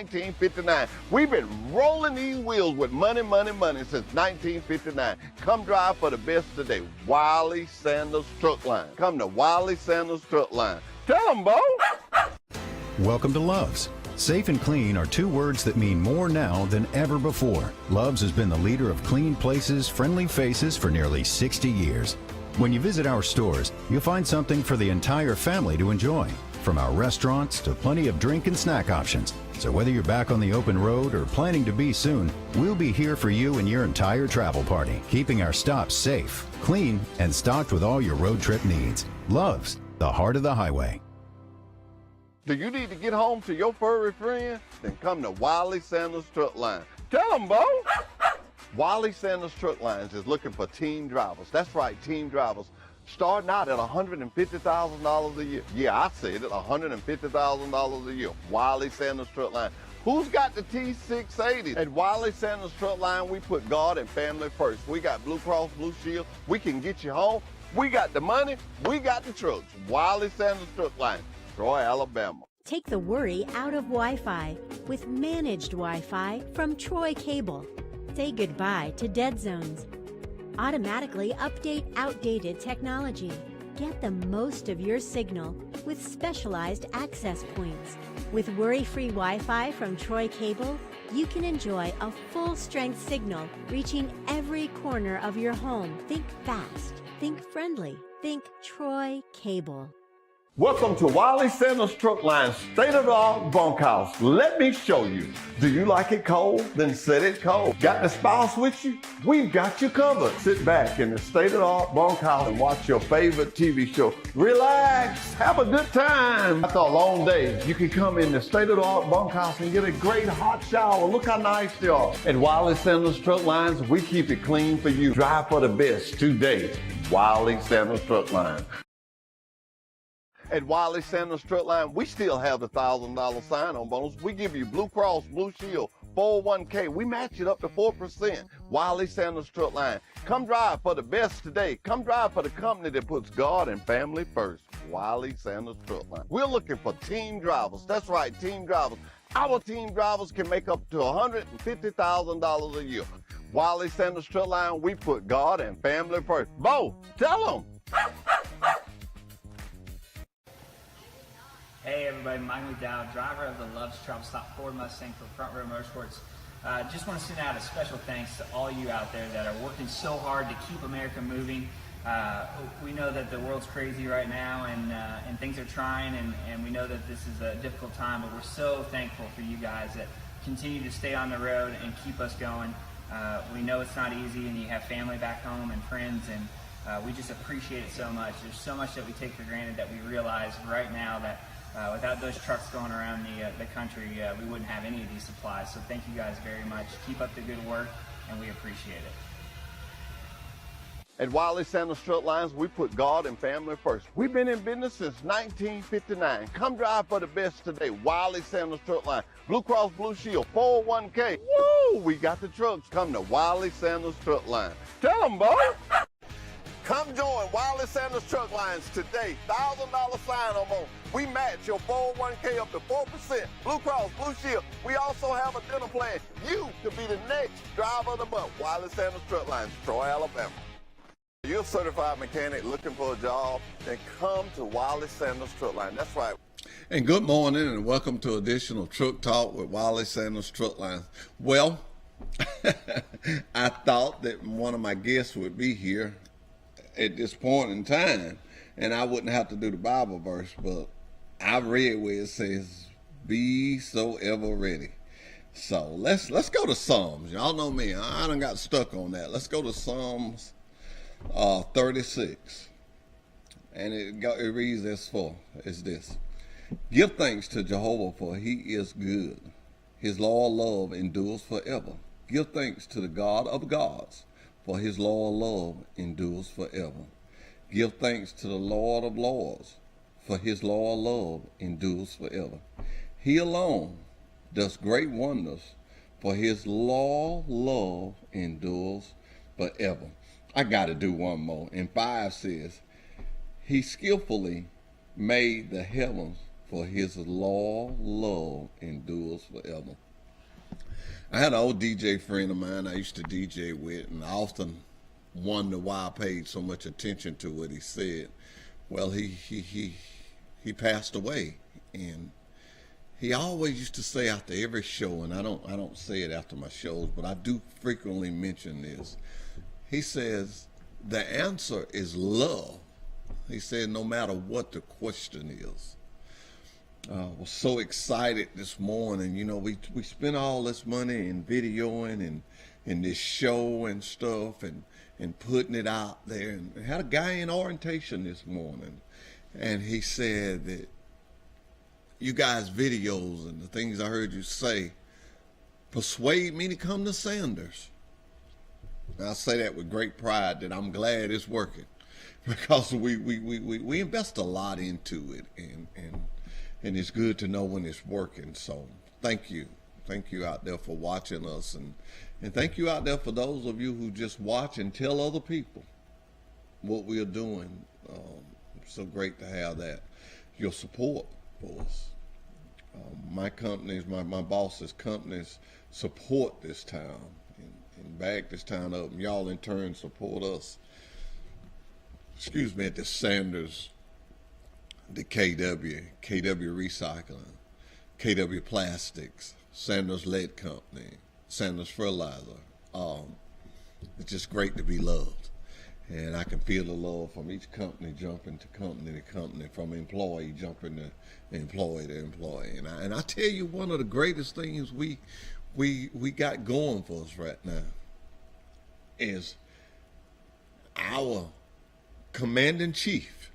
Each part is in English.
1959. We've been rolling these wheels with money, money, money since 1959. Come drive for the best today. Wiley Sanders Truck Line. Come to Wiley Sanders Truck Line. Tell them, Bo. Welcome to Love's. Safe and clean are two words that mean more now than ever before. Love's has been the leader of clean places, friendly faces for nearly 60 years. When you visit our stores, you'll find something for the entire family to enjoy. From our restaurants to plenty of drink and snack options. So whether you're back on the open road or planning to be soon, we'll be here for you and your entire travel party, keeping our stops safe, clean, and stocked with all your road trip needs. Love's, the heart of the highway. Do you need to get home to your furry friend? Then come to Wiley Sanders Truck Line. Tell them, Bo. Wiley Sanders Truck Lines is looking for team drivers. That's right, team drivers. Starting out at $150,000 a year. Yeah, I said it, $150,000 a year. Wiley Sanders Truck Line. Who's got the T680? At Wiley Sanders Truck Line, we put God and family first. We got Blue Cross Blue Shield. We can get you home. We got the money. We got the trucks. Wiley Sanders Truck Line, Troy, Alabama. Take the worry out of Wi-Fi with managed Wi-Fi from Troy Cable. Say goodbye to dead zones. Automatically update outdated technology. Get the most of your signal with specialized access points. With worry-free Wi-Fi from Troy Cable, you can enjoy a full-strength signal reaching every corner of your home. Think fast, think friendly, think Troy Cable. Welcome to Wiley Sanders Truck Line, state-of-the-art bunkhouse. Let me show you. Do you like it cold? Then set it cold. Got the spouse with you? We've got you covered. Sit back in the state-of-the-art bunkhouse and watch your favorite TV show. Relax, have a good time. After a long day, you can come in the state-of-the-art bunkhouse and get a great hot shower. Look how nice they are. At Wiley Sanders Truck Lines, we keep it clean for you. Drive for the best today. Wiley Sanders Truck Line. At Wiley Sanders Truck Line, we still have the $1,000 sign-on bonus. We give you Blue Cross Blue Shield, 401k. We match it up to 4%. Wiley Sanders Truck Line. Come drive for the best today. Come drive for the company that puts God and family first. Wiley Sanders Truck Line. We're looking for team drivers. That's right, team drivers. Our team drivers can make up to $150,000 a year. Wiley Sanders Truck Line, we put God and family first. Bo, tell them. Hey everybody, Mike McDowell, driver of the Love's Travel Stop Ford Mustang for Front Row Motorsports. Just want to send out a special thanks to all you out there that are working so hard to keep America moving. We know that the world's crazy right now and things are trying and we know that this is a difficult time, but we're so thankful for you guys that continue to stay on the road and keep us going. We know it's not easy and you have family back home and friends and we just appreciate it so much. There's so much that we take for granted that we realize right now that without those trucks going around the country, we wouldn't have any of these supplies. So thank you guys very much. Keep up the good work, and we appreciate it. At Wiley Sanders Truck Lines, we put God and family first. We've been in business since 1959. Come drive for the best today. Wiley Sanders Truck Line, Blue Cross Blue Shield, 401k. Woo! We got the trucks. Come to Wiley Sanders Truck Line. Tell them, boy. Come join Wiley Sanders Truck Lines today. $1,000 sign-on bonus. We match your 401k up to 4%. Blue Cross Blue Shield. We also have a dinner plan. You could be the next driver of the month. Wiley Sanders Truck Lines, Troy, Alabama. You're a certified mechanic looking for a job, then come to Wiley Sanders Truck Line. That's right. And good morning and welcome to additional Truck Talk with Wiley Sanders Truck Line. Well, I thought that one of my guests would be here at this point in time and I wouldn't have to do the Bible verse, but I read where it says, be so ever ready. So let's go to Psalms. Y'all know me, I done got stuck on that. Let's go to Psalms 36. And it reads as this. Give thanks to Jehovah, for he is good. His loyal love endures forever. Give thanks to the God of gods, for his loyal love endures forever. Give thanks to the Lord of lords, for his loyal love endures forever. He alone does great wonders, for his loyal love endures forever. I got to do one more. And 5 says, he skillfully made the heavens for his loyal love endures forever. I had an old DJ friend of mine I used to DJ with, and I often wonder why I paid so much attention to what he said. Well, he passed away, and he always used to say after every show, and I don't say it after my shows, but I do frequently mention this. He says, the answer is love. He said, no matter what the question is. Was so excited this morning. You know, we spent all this money in videoing and this show and stuff and putting it out there. And I had a guy in orientation this morning, and he said that you guys' videos and the things I heard you say persuade me to come to Sanders. And I say that with great pride, that I'm glad it's working, because we invest a lot into it, and it's good to know when it's working. So thank you out there for watching us, and thank you out there for those of you who just watch and tell other people what we are doing. So great to have that, your support for us. My companies, my boss's companies support this town and back this town up, and y'all in turn support us. Excuse me, at the Sanders, the KW Recycling, KW Plastics, Sanders Lead Company, Sanders Fertilizer. It's just great to be loved. And I can feel the love from each company jumping to company to company, from employee jumping to employee to employee. And I tell you, one of the greatest things we got going for us right now is our commanding chief,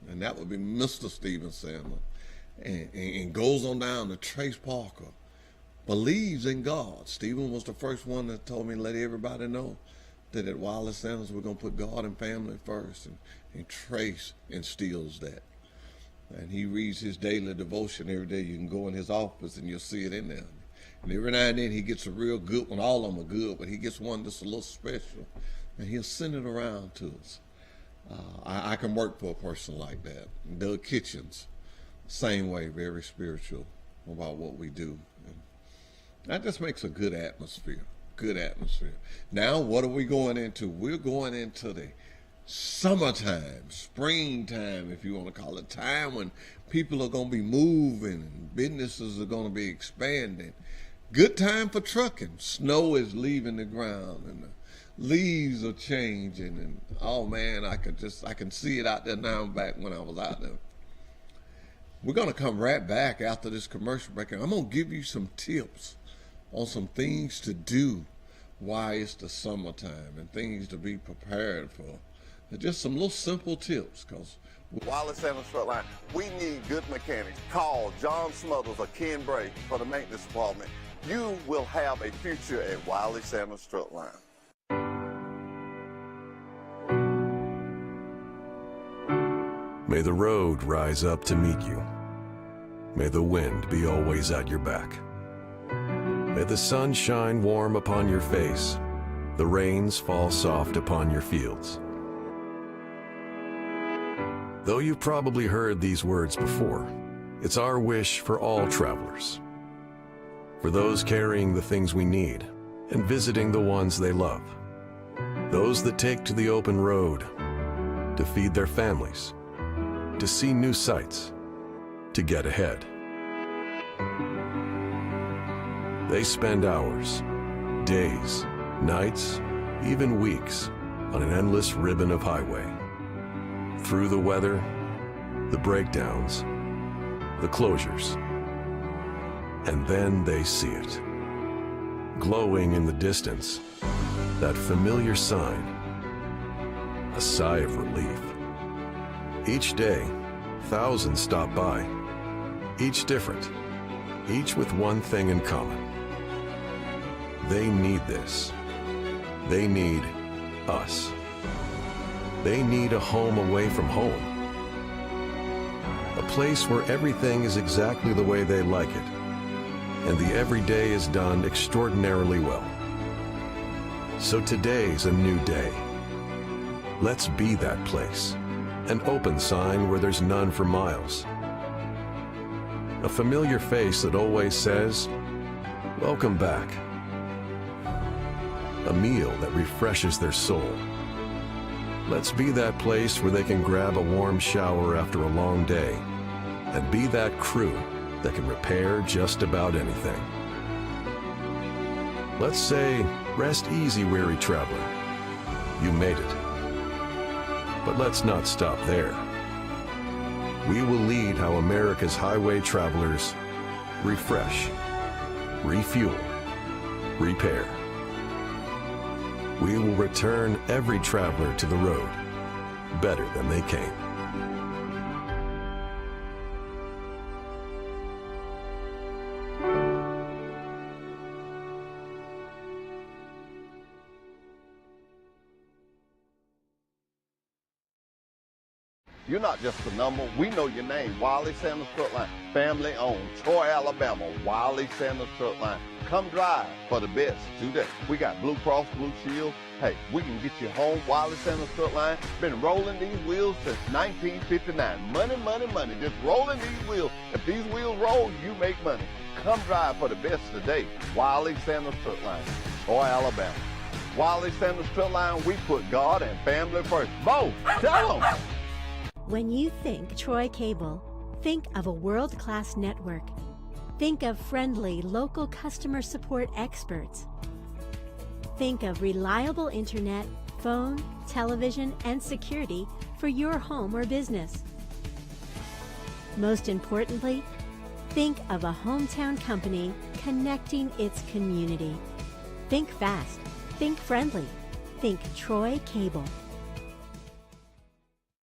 and that would be Mr. Stephen Sandler, and goes on down to Trace Parker, believes in God. Stephen was the first one that told me, let everybody know that at Wireless Sanders we're going to put God and family first, and Trace instills that. And he reads his daily devotion every day. You can go in his office and you'll see it in there. And every now and then he gets a real good one. All of them are good, but he gets one that's a little special, and he'll send it around to us. I can work for a person like that. And Doug Kitchens, same way, very spiritual about what we do. And that just makes a good atmosphere. Good atmosphere. Now, what are we going into? We're going into the summertime, springtime, if you want to call it, time when people are going to be moving and businesses are going to be expanding. Good time for trucking. Snow is leaving the ground and the leaves are changing, and oh man, I can see it out there now back when I was out there. We're going to come right back after this commercial break, and I'm going to give you some tips on some things to do while it's the summertime and things to be prepared for. And just some little simple tips, because Wireless Sanders Truck Line, we need good mechanics. Call John Smothers or Ken Bray for the maintenance department. You will have a future at Wireless Sanders Truck Line. May the road rise up to meet you. May the wind be always at your back. May the sun shine warm upon your face, the rains fall soft upon your fields. Though you've probably heard these words before, it's our wish for all travelers. For those carrying the things we need and visiting the ones they love. Those that take to the open road to feed their families, to see new sights, to get ahead. They spend hours, days, nights, even weeks on an endless ribbon of highway. Through the weather, the breakdowns, the closures. And then they see it. Glowing in the distance, that familiar sign, a sigh of relief. Each day, thousands stop by, each different, each with one thing in common. They need this. They need us. They need a home away from home. A place where everything is exactly the way they like it, and the everyday is done extraordinarily well. So today's a new day. Let's be that place. An open sign where there's none for miles. A familiar face that always says, "Welcome back." A meal that refreshes their soul. Let's be that place where they can grab a warm shower after a long day, and be that crew that can repair just about anything. Let's say, rest easy, weary traveler. You made it. But let's not stop there. We will lead how America's highway travelers refresh, refuel, repair. We will return every traveler to the road better than they came. You're not just a number. We know your name. Wiley Sanders Truck Line. Family owned. Troy, Alabama. Wiley Sanders Truck Line. Come drive for the best today. We got Blue Cross Blue Shield. Hey, we can get you home. Wiley Sanders Truck Line. Been rolling these wheels since 1959. Money, money, money. Just rolling these wheels. If these wheels roll, you make money. Come drive for the best today. Wiley Sanders Truck Line. Troy, Alabama. Wiley Sanders Truck Line. We put God and family first. Bo, tell them. When you think Troy Cable, think of a world-class network. Think of friendly local customer support experts. Think of reliable internet, phone, television, and security for your home or business. Most importantly, think of a hometown company connecting its community. Think fast, think friendly, think Troy Cable.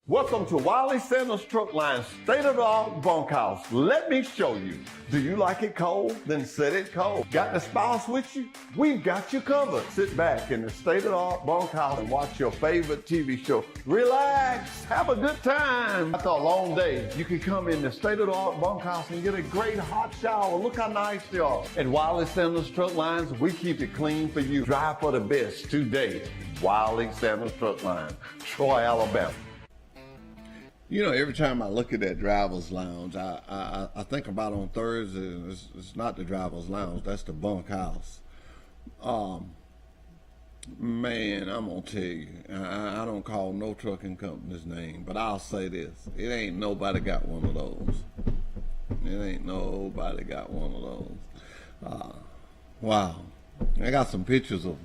Welcome to Wiley Sanders Truck Line's state-of-the-art bunkhouse. Let me show you. Do you like it cold? Then set it cold. Got the spouse with you? We've got you covered. Sit back in the state-of-the-art bunkhouse and watch your favorite TV show. Relax. Have a good time. After a long day, you can come in the state-of-the-art bunkhouse and get a great hot shower. Look how nice they are. At Wiley Sanders Truck Lines, we keep it clean for you. Drive for the best today. Wiley Sanders Truck Line, Troy, Alabama. You know, every time I look at that driver's lounge, I think about on Thursday, it's not the driver's lounge, that's the bunkhouse. Man, I'm gonna tell you, I don't call no trucking company's name, but I'll say this, it ain't nobody got one of those. It ain't nobody got one of those. Wow. I got some pictures of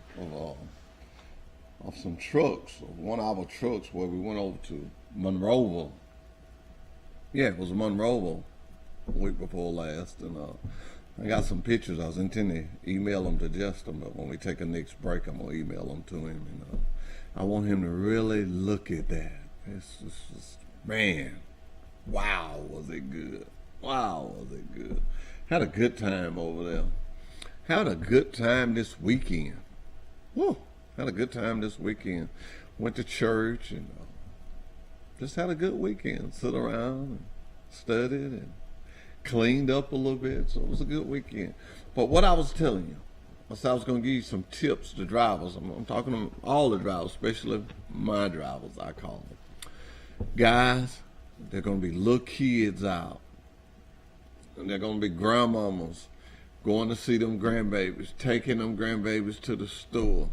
some trucks, of one of our trucks where we went over to Monroeville. Yeah, it was Monroeville a week before last, and I got some pictures. I was intending to email them to Justin, but when we take a next break, I'm gonna email them to him, and I want him to really look at that. It's just, man, wow, was it good? Wow, was it good? Had a good time over there. Had a good time this weekend. Woo! Had a good time this weekend. Went to church and just had a good weekend. Sit around and studied and cleaned up a little bit. So it was a good weekend. But what I was telling you, I said I was going to give you some tips to drivers. I'm talking to all the drivers, especially my drivers, I call them. Guys, they're going to be little kids out. And they're going to be grandmamas going to see them grandbabies, taking them grandbabies to the store.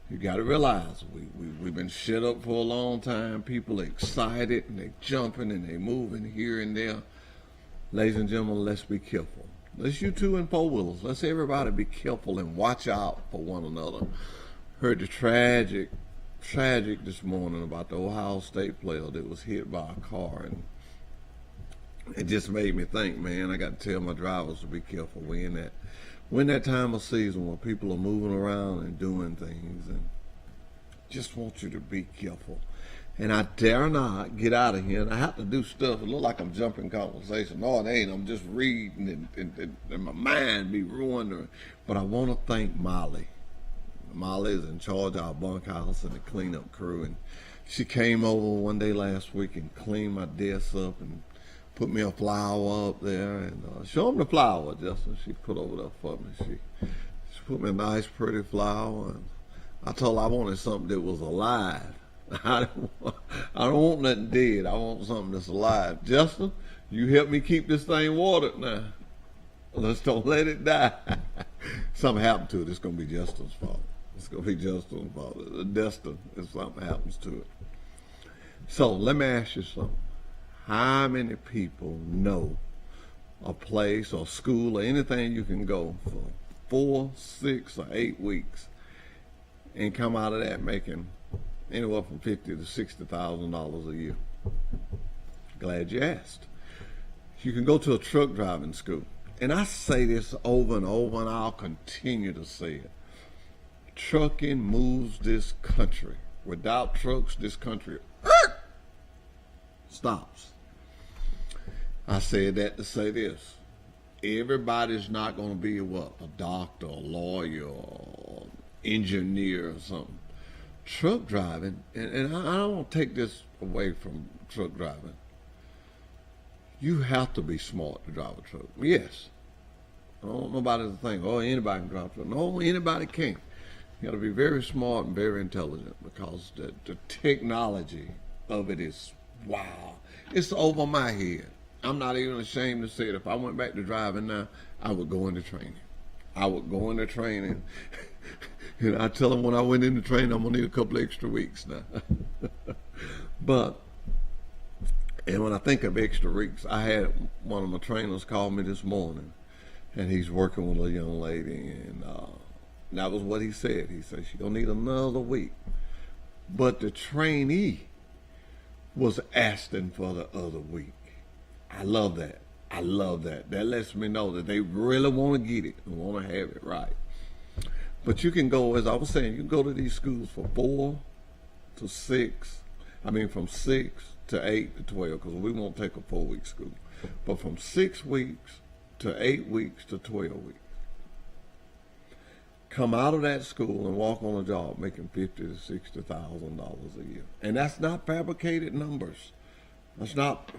You got to realize, we've been shut up for a long time. People are excited, and they're jumping, and they're moving here and there. Ladies and gentlemen, let's be careful. Let's you two in four-wheelers. Let's everybody be careful and watch out for one another. Heard the tragic this morning about the Ohio State player that was hit by a car, and it just made me think, man, I got to tell my drivers to be careful. We're in that time of season where people are moving around and doing things, and just want you to be careful. And I dare not get out of here, and I have to do stuff. It look like I'm jumping conversation. No, it ain't. I'm just reading, and my mind be ruined. But I want to thank Molly. Molly is in charge of our bunkhouse and the cleanup crew, and she came over one day last week and cleaned my desk up and put me a flower up there, and show them the flower, Justin. She put over there for me. She put me a nice, pretty flower, and I told her I wanted something that was alive. I don't want nothing dead. I want something that's alive. Justin, you help me keep this thing watered now. Let's don't let it die. Something happened to it. It's going to be Justin's fault. It's going to be Justin's fault. It's destined if something happens to it. So let me ask you something. How many people know a place or school or anything you can go for 4, 6, or 8 weeks and come out of that making anywhere from $50,000 to $60,000 a year? Glad you asked. You can go to a truck driving school. And I say this over and over, and I'll continue to say it. Trucking moves this country. Without trucks, this country stops. I said that to say this. Everybody's not going to be what? A doctor, a lawyer, or engineer or something. Truck driving, and I don't want to take this away from truck driving. You have to be smart to drive a truck. Yes. I don't want nobody to think, oh, anybody can drive a truck. No, anybody can. You got to be very smart and very intelligent, because the technology of it is, wow. It's over my head. I'm not even ashamed to say it. If I went back to driving now, I would go into training. I would go into training. And I tell them when I went into training, I'm going to need a couple extra weeks now. But, and when I think of extra weeks, I had one of my trainers call me this morning, and he's working with a young lady, and that was what he said. He said, she's going to need another week. But the trainee was asking for the other week. I love that. I love that. That lets me know that they really want to get it and want to have it right. But you can go, as I was saying, you can go to these schools for 4 to 6. I mean, from 6 to 8 to 12, because we won't take a 4-week school. But from 6 weeks to 8 weeks to 12 weeks. Come out of that school and walk on a job making $50,000 to $60,000 a year. And that's not fabricated numbers. That's not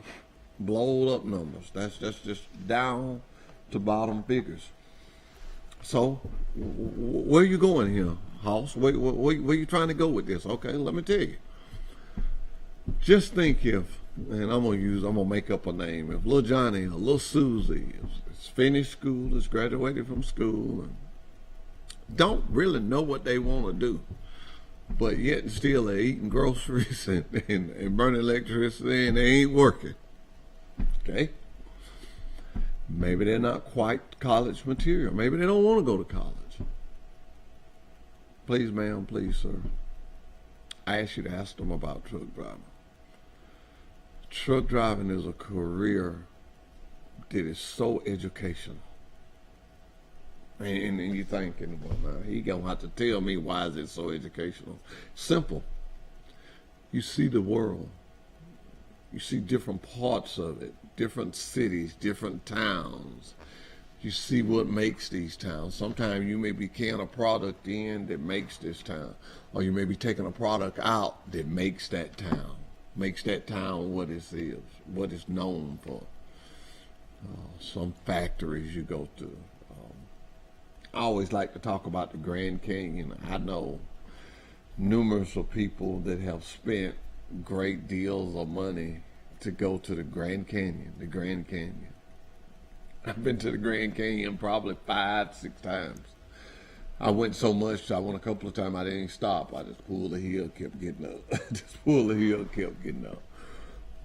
blowed up numbers. That's just down to bottom figures. So where are you going here, Hoss? Where you trying to go with this? Okay, let me tell you. Just think if, and I'm gonna make up a name, if little Johnny or little Susie is finished school, is graduated from school, and don't really know what they want to do, but yet and still they're eating groceries and burning electricity, and they ain't working. Okay? Maybe they're not quite college material. Maybe they don't want to go to college. Please, ma'am, please, sir, I ask you to ask them about truck driving. Truck driving is a career that is so educational. And you're thinking, well, now, he gonna have to tell me why is it so educational. Simple. You see the world. You see different parts of it, different cities, different towns. You see what makes these towns. Sometimes you may be carrying a product in that makes this town, or you may be taking a product out that makes that town what it is, what it's known for. Some factories you go to. I always like to talk about the Grand Canyon. I know numerous of people that have spent great deals of money to go to the Grand Canyon, I've been to the Grand Canyon probably 5, 6 times. I went so much, I went a couple of times, I didn't stop. I just pulled the hill, kept getting up.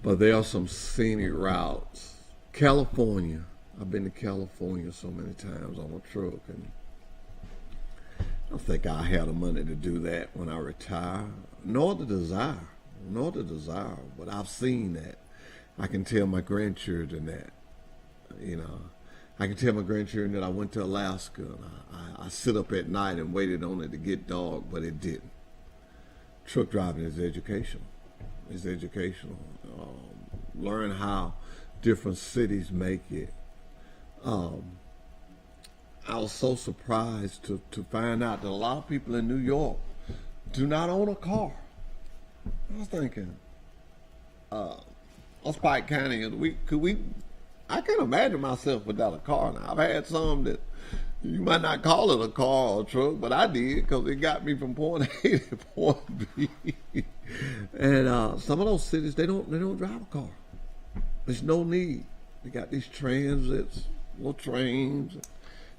But there are some scenic routes. California, I've been to California so many times on a truck, and I don't think I have the money to do that when I retire, nor the desire, but I've seen that. I can tell my grandchildren that, I can tell my grandchildren that I went to Alaska, and I sit up at night and waited on it to get dark, but it didn't. Truck driving is educational. It's educational. Learn how different cities make it. I was so surprised to find out that a lot of people in New York do not own a car. I was thinking, us Pike County, I can't imagine myself without a car now. I've had some that, You might not call it a car or a truck, but I did because it got me from point A to point B. And some of those cities, they don't drive a car. There's no need. They got these transits, little trains,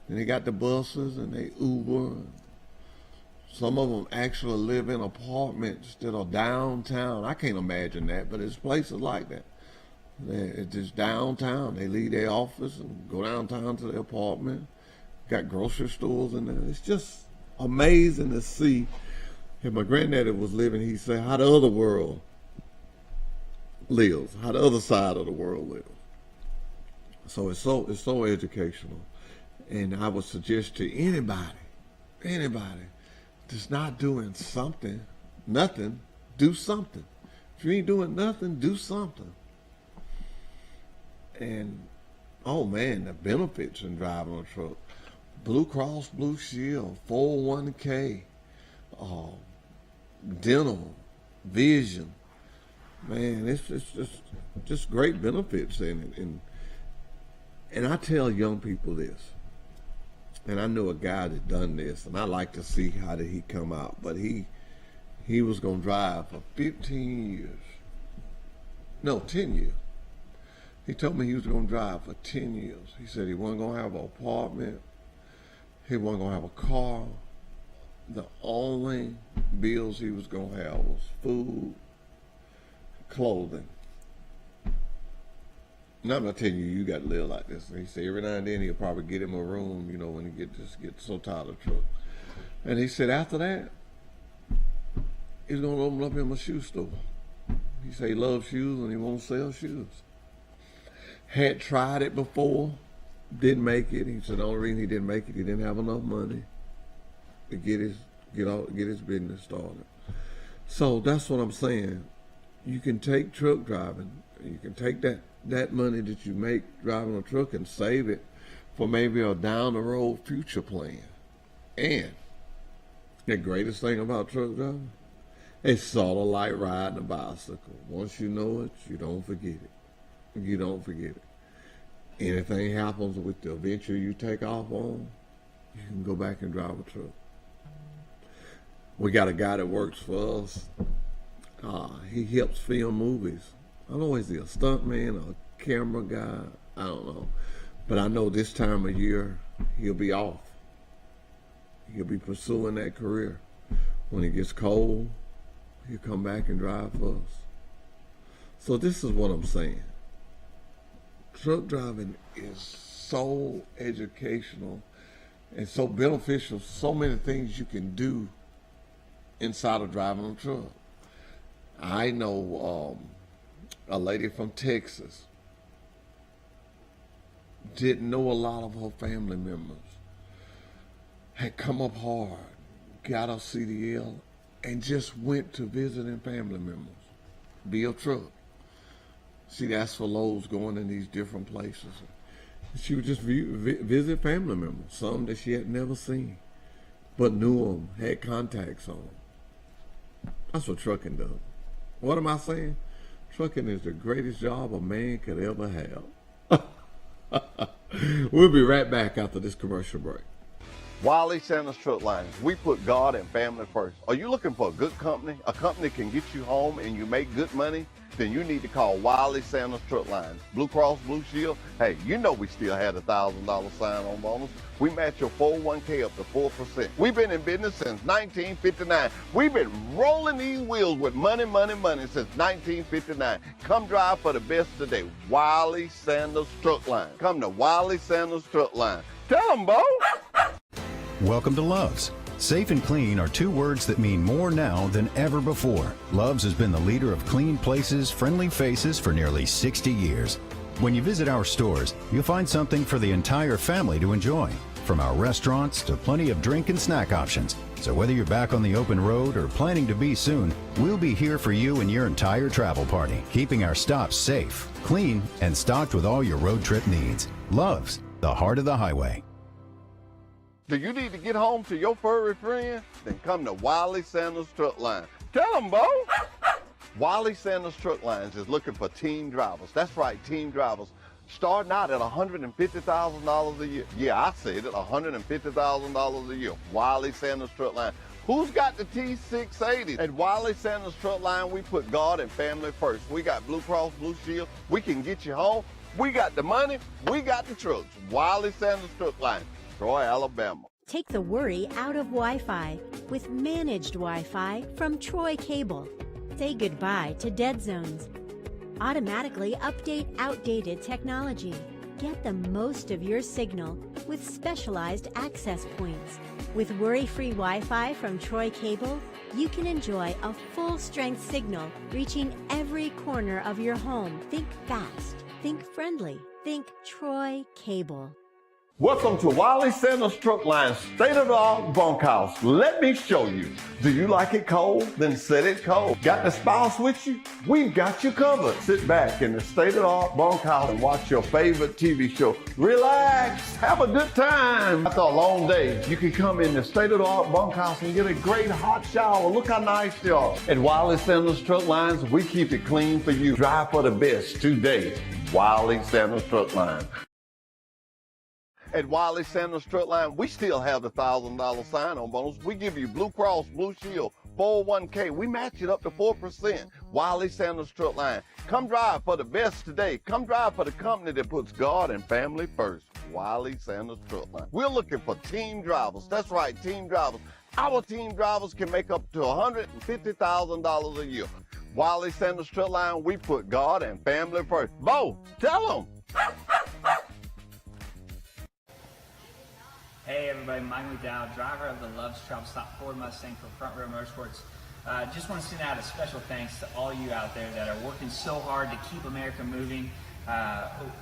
and they got the buses and they Uber. Some of them actually live in apartments that are downtown. I can't imagine that, but it's places like that. It's just downtown. They leave their office and go downtown to their apartment. Got grocery stores in there. It's just amazing to see. If my granddaddy was living, he'd say how the other world lives, how the other side of the world lives. So it's so educational. And I would suggest to anybody that's not doing nothing, do something. If you ain't doing nothing, do something. And oh man, the benefits in driving a truck. Blue Cross Blue Shield, 401k, dental, vision. Man, it's just great benefits in it. And I tell young people this, and I know a guy that done this, and I like to see how did he come out, but he was gonna drive for 10 years. He told me he was gonna drive for 10 years. He said he wasn't gonna have an apartment. He wasn't gonna have a car. The only bills he was gonna have was food, clothing. And I'm not telling you got to live like this. He said every now and then he'll probably get him a room, you know, when he get so tired of the truck. And he said after that, he's gonna open up him a shoe store. He said he loves shoes and he won't sell shoes. Had tried it before, didn't make it. He said the only reason he didn't make it, he didn't have enough money to get his business started. So that's what I'm saying. You can take truck driving. You can take that money that you make driving a truck and save it for maybe a down the road future plan. And the greatest thing about truck driving, it's sort of like riding a bicycle. Once you know it, you don't forget it. You don't forget it. Anything happens with the venture you take off on, you can go back and drive a truck. We got a guy that works for us. He helps film movies. I don't know, is he a stuntman or a camera guy? I don't know. But I know this time of year, he'll be off. He'll be pursuing that career. When it gets cold, he'll come back and drive for us. So this is what I'm saying. Truck driving is so educational and so beneficial. So many things you can do inside of driving a truck. I know a lady from Texas didn't know a lot of her family members, had come up hard, got a CDL, and just went to visiting family members via truck. See, that's for Lowe's going in these different places. She would just visit family members, some that she had never seen, but knew them, had contacts on them. That's what trucking does. What am I saying? Trucking is the greatest job a man could ever have. We'll be right back after this commercial break. Wiley Sanders Truck Lines, we put God and family first. Are you looking for a good company? A company that can get you home and you make good money? Then you need to call Wiley Sanders Truck Lines. Blue Cross Blue Shield, hey, you know we still had a $1,000 sign-on bonus. We match your 401k up to 4%. We've been in business since 1959. We've been rolling these wheels with money since 1959. Come drive for the best today. Wiley Sanders Truck Line. Come to Wiley Sanders Truck Line. Tell them, Bo. Welcome to Love's. Safe and clean are two words that mean more now than ever before. Love's has been the leader of clean places, friendly faces for nearly 60 years. When you visit our stores, you'll find something for the entire family to enjoy, from our restaurants to plenty of drink and snack options. So whether you're back on the open road or planning to be soon, we'll be here for you and your entire travel party, keeping our stops safe, clean, and stocked with all your road trip needs. Love's, the heart of the highway. Do you need to get home to your furry friend? Then come to Wiley Sanders Truck Line. Tell them, Bo. Wiley Sanders Truck Lines is looking for team drivers. That's right, team drivers. starting out at $150,000 a year. Yeah, I said it, $150,000 a year. Wiley Sanders Truck Line. Who's got the T680? At Wiley Sanders Truck Line, we put God and family first. We got Blue Cross Blue Shield. We can get you home. We got the money. We got the trucks. Wiley Sanders Truck Line, Troy, Alabama. Take the worry out of Wi-Fi with managed Wi-Fi from Troy Cable. Say goodbye to dead zones. Automatically update outdated technology. Get the most of your signal with specialized access points. With worry-free Wi-Fi from Troy Cable, you can enjoy a full-strength signal reaching every corner of your home. Think fast, think friendly, think Troy Cable. Welcome to Wiley Sanders Truck Line, state-of-the-art bunkhouse. Let me show you. Do you like it cold? Then set it cold. Got the spouse with you? We've got you covered. Sit back in the state-of-the-art bunkhouse and watch your favorite TV show. Relax, have a good time. After a long day, you can come in the state-of-the-art bunkhouse and get a great hot shower. Look how nice they are. At Wiley Sanders Truck Lines, we keep it clean for you. Drive for the best today. Wiley Sanders Truck Line. At Wiley Sanders Truck Line, we still have the $1,000 sign-on bonus. We give you Blue Cross, Blue Shield, 401k. We match it up to 4%. Wiley Sanders Truck Line. Come drive for the best today. Come drive for the company that puts God and family first. Wiley Sanders Truck Line. We're looking for team drivers. That's right, team drivers. Our team drivers can make up to $150,000 a year. Wiley Sanders Truck Line, we put God and family first. Bo, tell them. Hey everybody, Mike McDowell, driver of the Love's Travel Stop Ford Mustang for Front Row Motorsports. Just want to send out a special thanks to all you out there that are working so hard to keep America moving.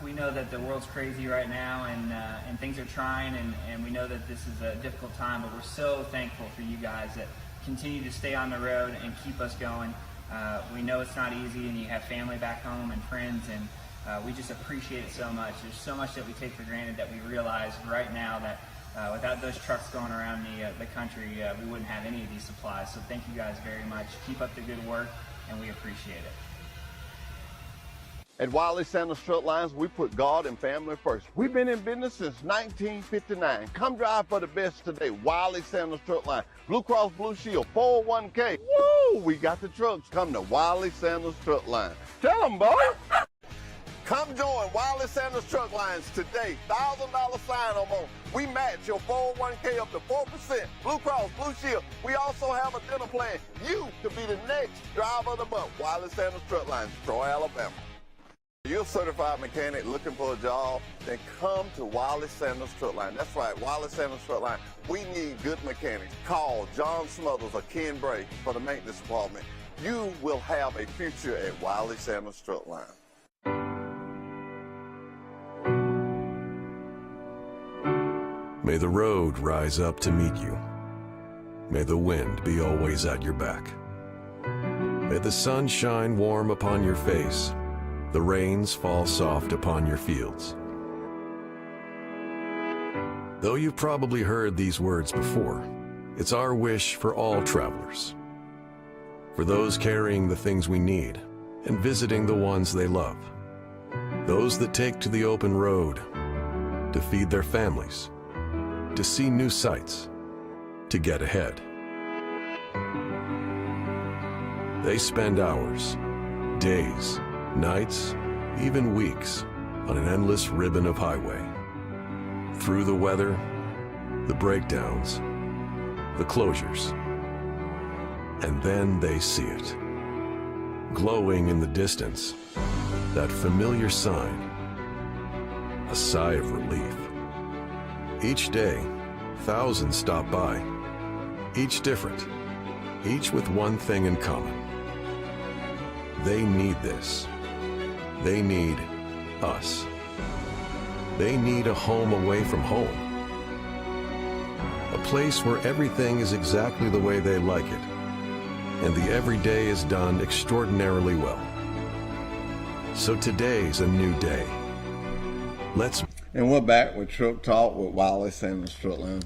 We know that the world's crazy right now and things are trying and we know that this is a difficult time, but we're so thankful for you guys that continue to stay on the road and keep us going. We know it's not easy and you have family back home and friends and we just appreciate it so much. There's so much that we take for granted that we realize right now that without those trucks going around the country, we wouldn't have any of these supplies. So thank you guys very much. Keep up the good work, and we appreciate it. At Wiley Sanders Truck Lines, we put God and family first. We've been in business since 1959. Come drive for the best today. Wiley Sanders Truck Line. Blue Cross Blue Shield, 401k. Woo! We got the trucks. Come to Wiley Sanders Truck Line. Tell them, boy. Come join Wiley Sanders Truck Lines today. $1,000 sign-on bonus. We match your 401k up to 4%. Blue Cross, Blue Shield. We also have a dinner plan. You could be the next driver of the month. Wiley Sanders Truck Lines, Troy, Alabama. You're a certified mechanic looking for a job, then come to Wiley Sanders Truck Line. That's right, Wiley Sanders Truck Line. We need good mechanics. Call John Smothers or Ken Bray for the maintenance department. You will have a future at Wiley Sanders Truck Line. May the road rise up to meet you. May the wind be always at your back. May the sun shine warm upon your face, the rains fall soft upon your fields. Though you've probably heard these words before, it's our wish for all travelers. For those carrying the things we need and visiting the ones they love. Those that take to the open road to feed their families, to see new sights, to get ahead. They spend hours, days, nights, even weeks on an endless ribbon of highway. Through the weather, the breakdowns, the closures. And then they see it. Glowing in the distance, that familiar sign, a sigh of relief. Each day, thousands stop by, each different, each with one thing in common. They need this. They need us. They need a home away from home. A place where everything is exactly the way they like it, and the everyday is done extraordinarily well. So today's a new day. And we're back with Truck Talk with Wiley Sanders Truck Line.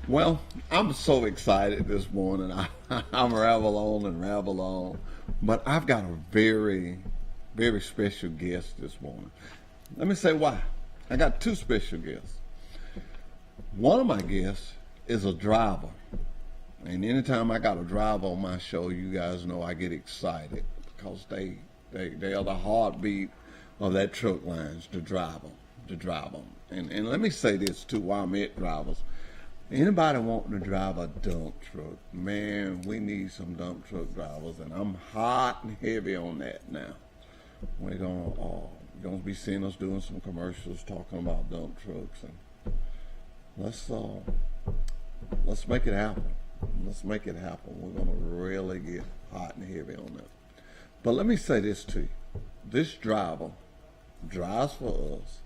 Well, I'm so excited this morning. I'm ramble on, but I've got a very, very special guest this morning. Let me say why. I got two special guests. One of my guests is a driver. And anytime I got a driver on my show, you guys know I get excited because they are the heartbeat of that truck lines to drive them. And let me say this too while I'm at drivers. Anybody wanting to drive a dump truck, man, we need some dump truck drivers, and I'm hot and heavy on that now. We're gonna be seeing us doing some commercials talking about dump trucks, and let's make it happen. Let's make it happen. We're gonna really get hot and heavy on that. But let me say this to you: this driver drives for us.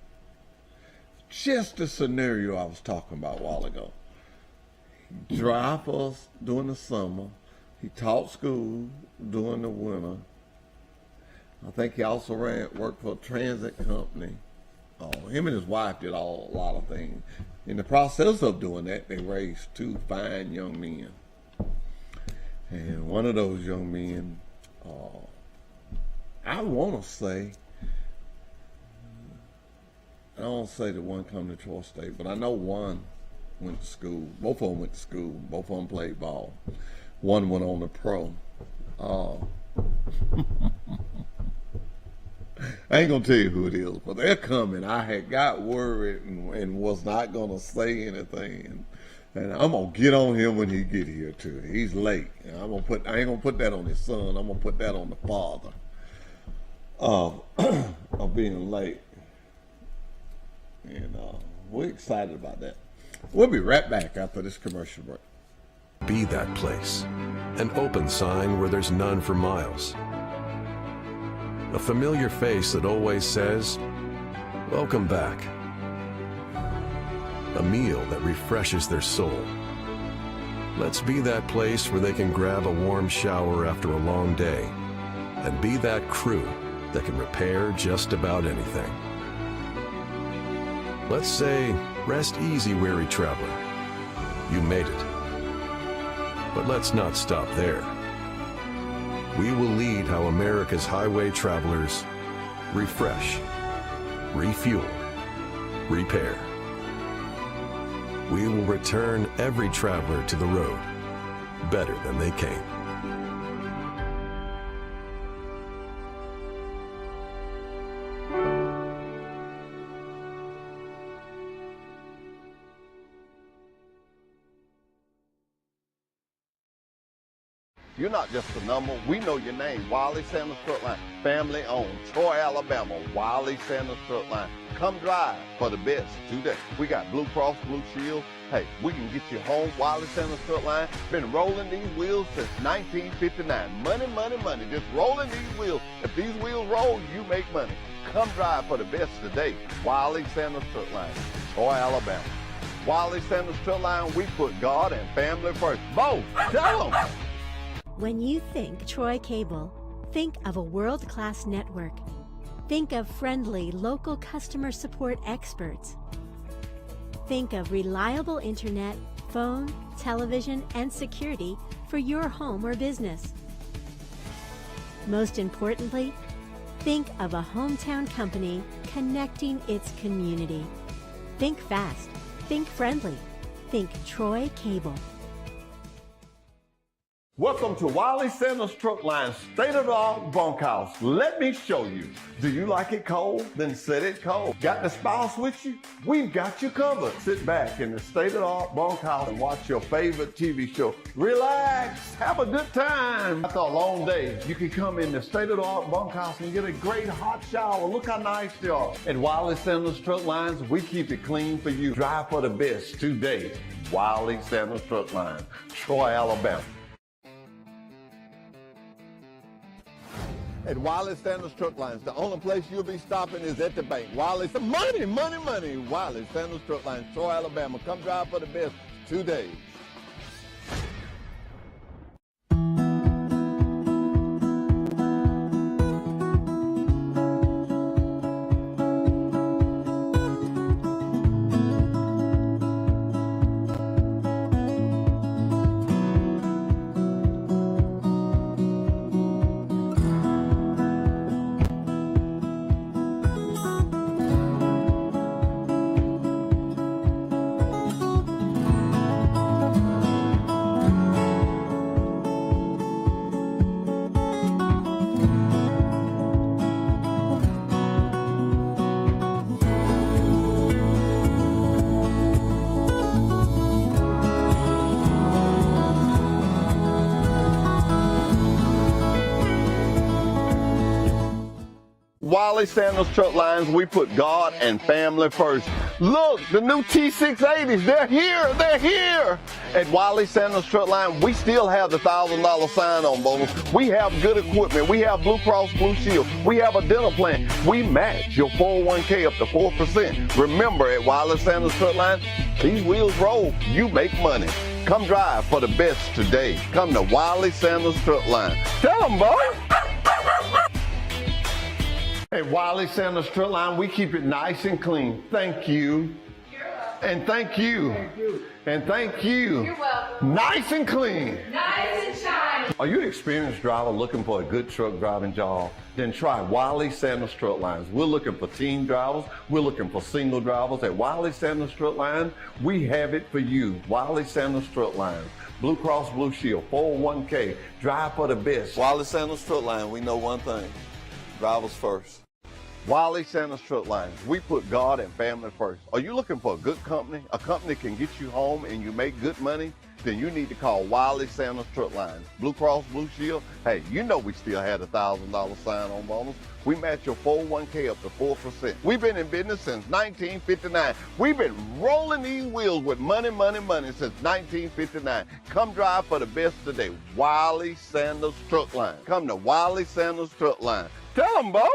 Just the scenario I was talking about a while ago. He drives for us during the summer. He taught school during the winter. I think he also worked for a transit company. Him and his wife did a lot of things. In the process of doing that, they raised two fine young men. And one of those young men, I want to say, I don't say that one come to Troy State, but I know one went to school. Both of them went to school. Both of them played ball. One went on to pro. I ain't gonna tell you who it is, but they're coming. I had got worried and was not gonna say anything, and I'm gonna get on him when he get here too. He's late. And I ain't gonna put that on his son. I'm gonna put that on the father of being late. And we're excited about that. We'll be right back after this commercial break. Be that place, an open sign where there's none for miles. A familiar face that always says, "Welcome back." A meal that refreshes their soul. Let's be that place where they can grab a warm shower after a long day, and be that crew that can repair just about anything. Let's say, rest easy, weary traveler. You made it. But let's not stop there. We will lead how America's highway travelers refresh, refuel, repair. We will return every traveler to the road better than they came. You're not just a number. We know your name. Wiley Sanders Truck Line. Family owned. Troy, Alabama. Wiley Sanders Truck Line. Come drive for the best today. We got Blue Cross Blue Shield. Hey, we can get you home. Wiley Sanders Truck Line. Been rolling these wheels since 1959. Money, money, money. Just rolling these wheels. If these wheels roll, you make money. Come drive for the best today. Wiley Sanders Truck Line. Troy, Alabama. Wiley Sanders Truck Line. We put God and family first. Both. Tell them. When you think Troy Cable, think of a world-class network. Think of friendly local customer support experts. Think of reliable internet, phone, television, and security for your home or business. Most importantly, think of a hometown company connecting its community. Think fast. Think friendly. Think Troy Cable. Welcome to Wiley Sanders Truck Line's state-of-the-art bunkhouse. Let me show you. Do you like it cold? Then set it cold. Got the spouse with you? We've got you covered. Sit back in the state-of-the-art bunkhouse and watch your favorite TV show. Relax. Have a good time. After a long day, you can come in the state-of-the-art bunkhouse and get a great hot shower. Look how nice they are. At Wiley Sanders Truck Lines, we keep it clean for you. Drive for the best today. Wiley Sanders Truck Line, Troy, Alabama. At Wiley Sanders Truck Lines, the only place you'll be stopping is at the bank. Wiley, money, money, money. Wiley Sanders Truck Lines, Troy, Alabama. Come drive for the best today. Wiley Sanders Truck Lines, we put God and family first. Look, the new T680s, they're here, they're here. At Wiley Sanders Truck Line, we still have the $1,000 sign-on bonus. We have good equipment. We have Blue Cross Blue Shield. We have a dental plan. We match your 401k up to 4%. Remember, at Wiley Sanders Truck Line, these wheels roll, you make money. Come drive for the best today. Come to Wiley Sanders Truck Line. Tell them, boy. At Wiley Sanders Truck Line, we keep it nice and clean. Thank you. And thank you. And thank you. You're welcome. Nice and clean. Nice and shiny. Are you an experienced driver looking for a good truck driving job? Then try Wiley Sanders Truck Lines. We're looking for team drivers. We're looking for single drivers. At Wiley Sanders Truck Lines, we have it for you. Wiley Sanders Truck Lines. Blue Cross Blue Shield, 401k, drive for the best. Wiley Sanders Truck Line, we know one thing, drivers first. Wiley Sanders Truck Lines, we put God and family first. Are you looking for a good company? A company that can get you home and you make good money? Then you need to call Wiley Sanders Truck Lines. Blue Cross Blue Shield, hey, you know we still had a $1,000 sign-on bonus. We match your 401k up to 4%. We've been in business since 1959. We've been rolling these wheels with money, money, money since 1959. Come drive for the best today. Wiley Sanders Truck Line. Come to Wiley Sanders Truck Line. Tell them, Bo.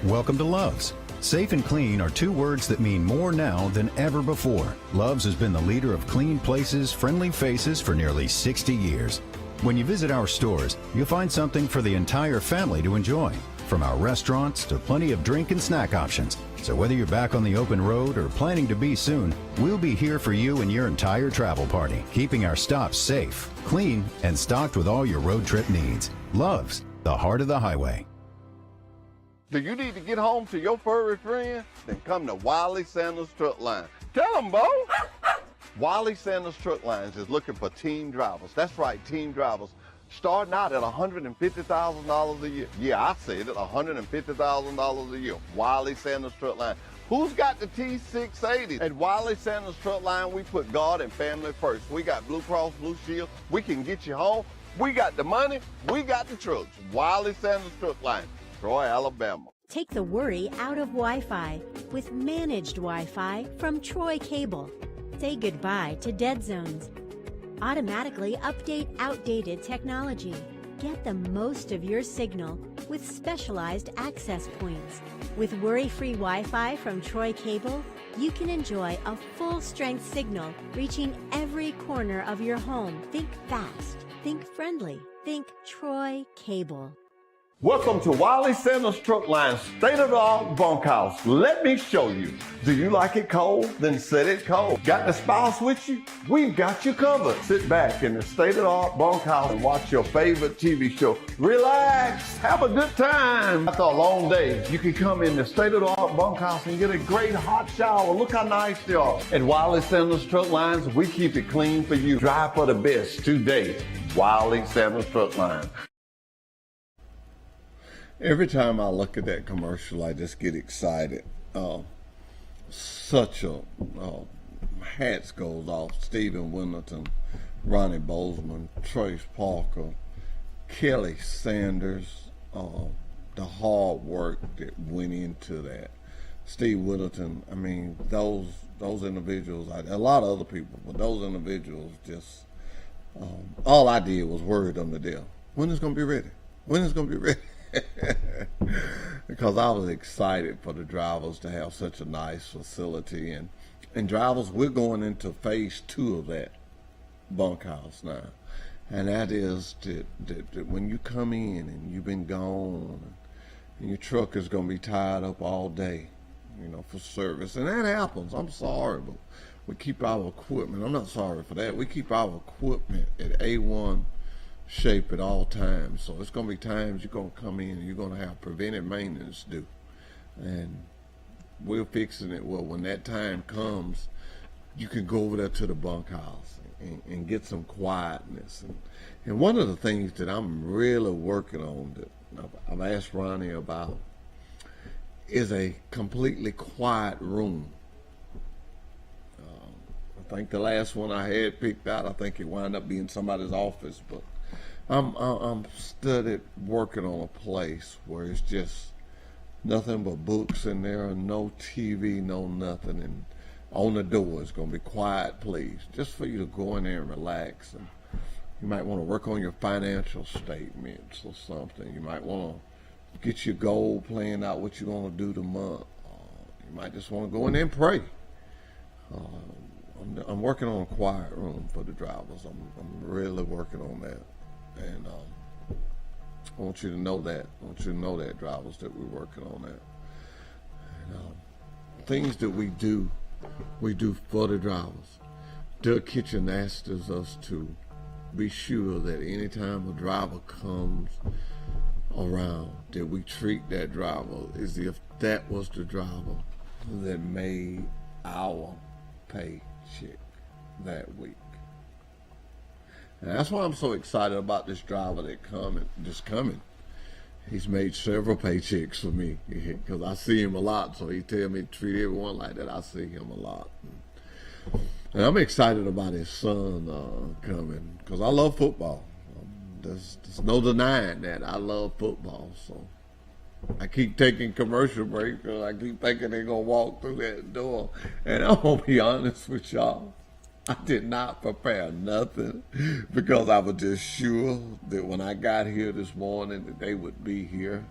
Welcome to Love's. Safe and clean are two words that mean more now than ever before. Love's has been the leader of clean places, friendly faces for nearly 60 years. When you visit our stores, you'll find something for the entire family to enjoy, from our restaurants to plenty of drink and snack options. So whether you're back on the open road or planning to be soon, we'll be here for you and your entire travel party, keeping our stops safe, clean, and stocked with all your road trip needs. Love's, the heart of the highway. Do you need to get home to your furry friend? Then come to Wiley Sanders Truck Line. Tell them, Bo. Wiley Sanders Truck Lines is looking for team drivers. That's right, team drivers. Starting out at $150,000 a year. Yeah, I said it, $150,000 a year. Wiley Sanders Truck Line. Who's got the T680? At Wiley Sanders Truck Line, we put God and family first. We got Blue Cross Blue Shield. We can get you home. We got the money. We got the trucks. Wiley Sanders Truck Line. Troy, Alabama. Take the worry out of Wi-Fi with managed Wi-Fi from Troy Cable. Say goodbye to dead zones. Automatically update outdated technology. Get the most of your signal with specialized access points. With worry-free Wi-Fi from Troy Cable, you can enjoy a full-strength signal reaching every corner of your home. Think fast. Think friendly. Think Troy Cable. Welcome to Wiley Sanders Truck Line, state-of-the-art bunkhouse. Let me show you. Do you like it cold? Then set it cold. Got the spouse with you? We've got you covered. Sit back in the state-of-the-art bunkhouse and watch your favorite TV show. Relax. Have a good time. After a long day, you can come in the state-of-the-art bunkhouse and get a great hot shower. Look how nice they are. At Wiley Sanders Truck Lines, we keep it clean for you. Drive for the best today. Wiley Sanders Truck Line. Every time I look at that commercial, I just get excited. Hats goes off. Stephen Winterton, Ronnie Bozeman, Trace Parker, Kelly Sanders, the hard work that went into that. Steve Winterton, I mean, those individuals, a lot of other people, but those individuals just, all I did was worry them to death. When is it going to be ready? When is it going to be ready? Because I was excited for the drivers to have such a nice facility, and drivers, we're going into phase 2 of that bunkhouse now, and that is that when you come in and you've been gone and your truck is going to be tied up all day, you know, for service, and that happens. I'm sorry, but we keep our equipment. I'm not sorry for that. We keep our equipment at A1 shape at all times. So it's going to be times you're going to come in and you're going to have preventive maintenance due, and we're fixing it. Well, when that time comes, you can go over there to the bunkhouse and get some quietness. And one of the things that I'm really working on that I've asked Ronnie about is a completely quiet room. I think the last one I had picked out, I think it wound up being somebody's office, but I'm working on a place where it's just nothing but books in there, no TV, no nothing. And on the door, it's going to be quiet, please, just for you to go in there and relax. And you might want to work on your financial statements or something. You might want to get your goal, plan out what you're going to do the month. You might just want to go in there and pray. I'm working on a quiet room for the drivers. I'm really working on that. And I want you to know that. I want you to know that, drivers, that we're working on that. And things that we do for the drivers. Doug Kitchen asked us to be sure that anytime a driver comes around, that we treat that driver as if that was the driver that made our paycheck that week. And that's why I'm so excited about this driver that's coming. He's made several paychecks for me because I see him a lot. So he tell me to treat everyone like that. I see him a lot. And I'm excited about his son coming because I love football. There's no denying that. I love football. So I keep taking commercial breaks because I keep thinking they're going to walk through that door. And I'm going to be honest with y'all. I did not prepare nothing because I was just sure that when I got here this morning that they would be here.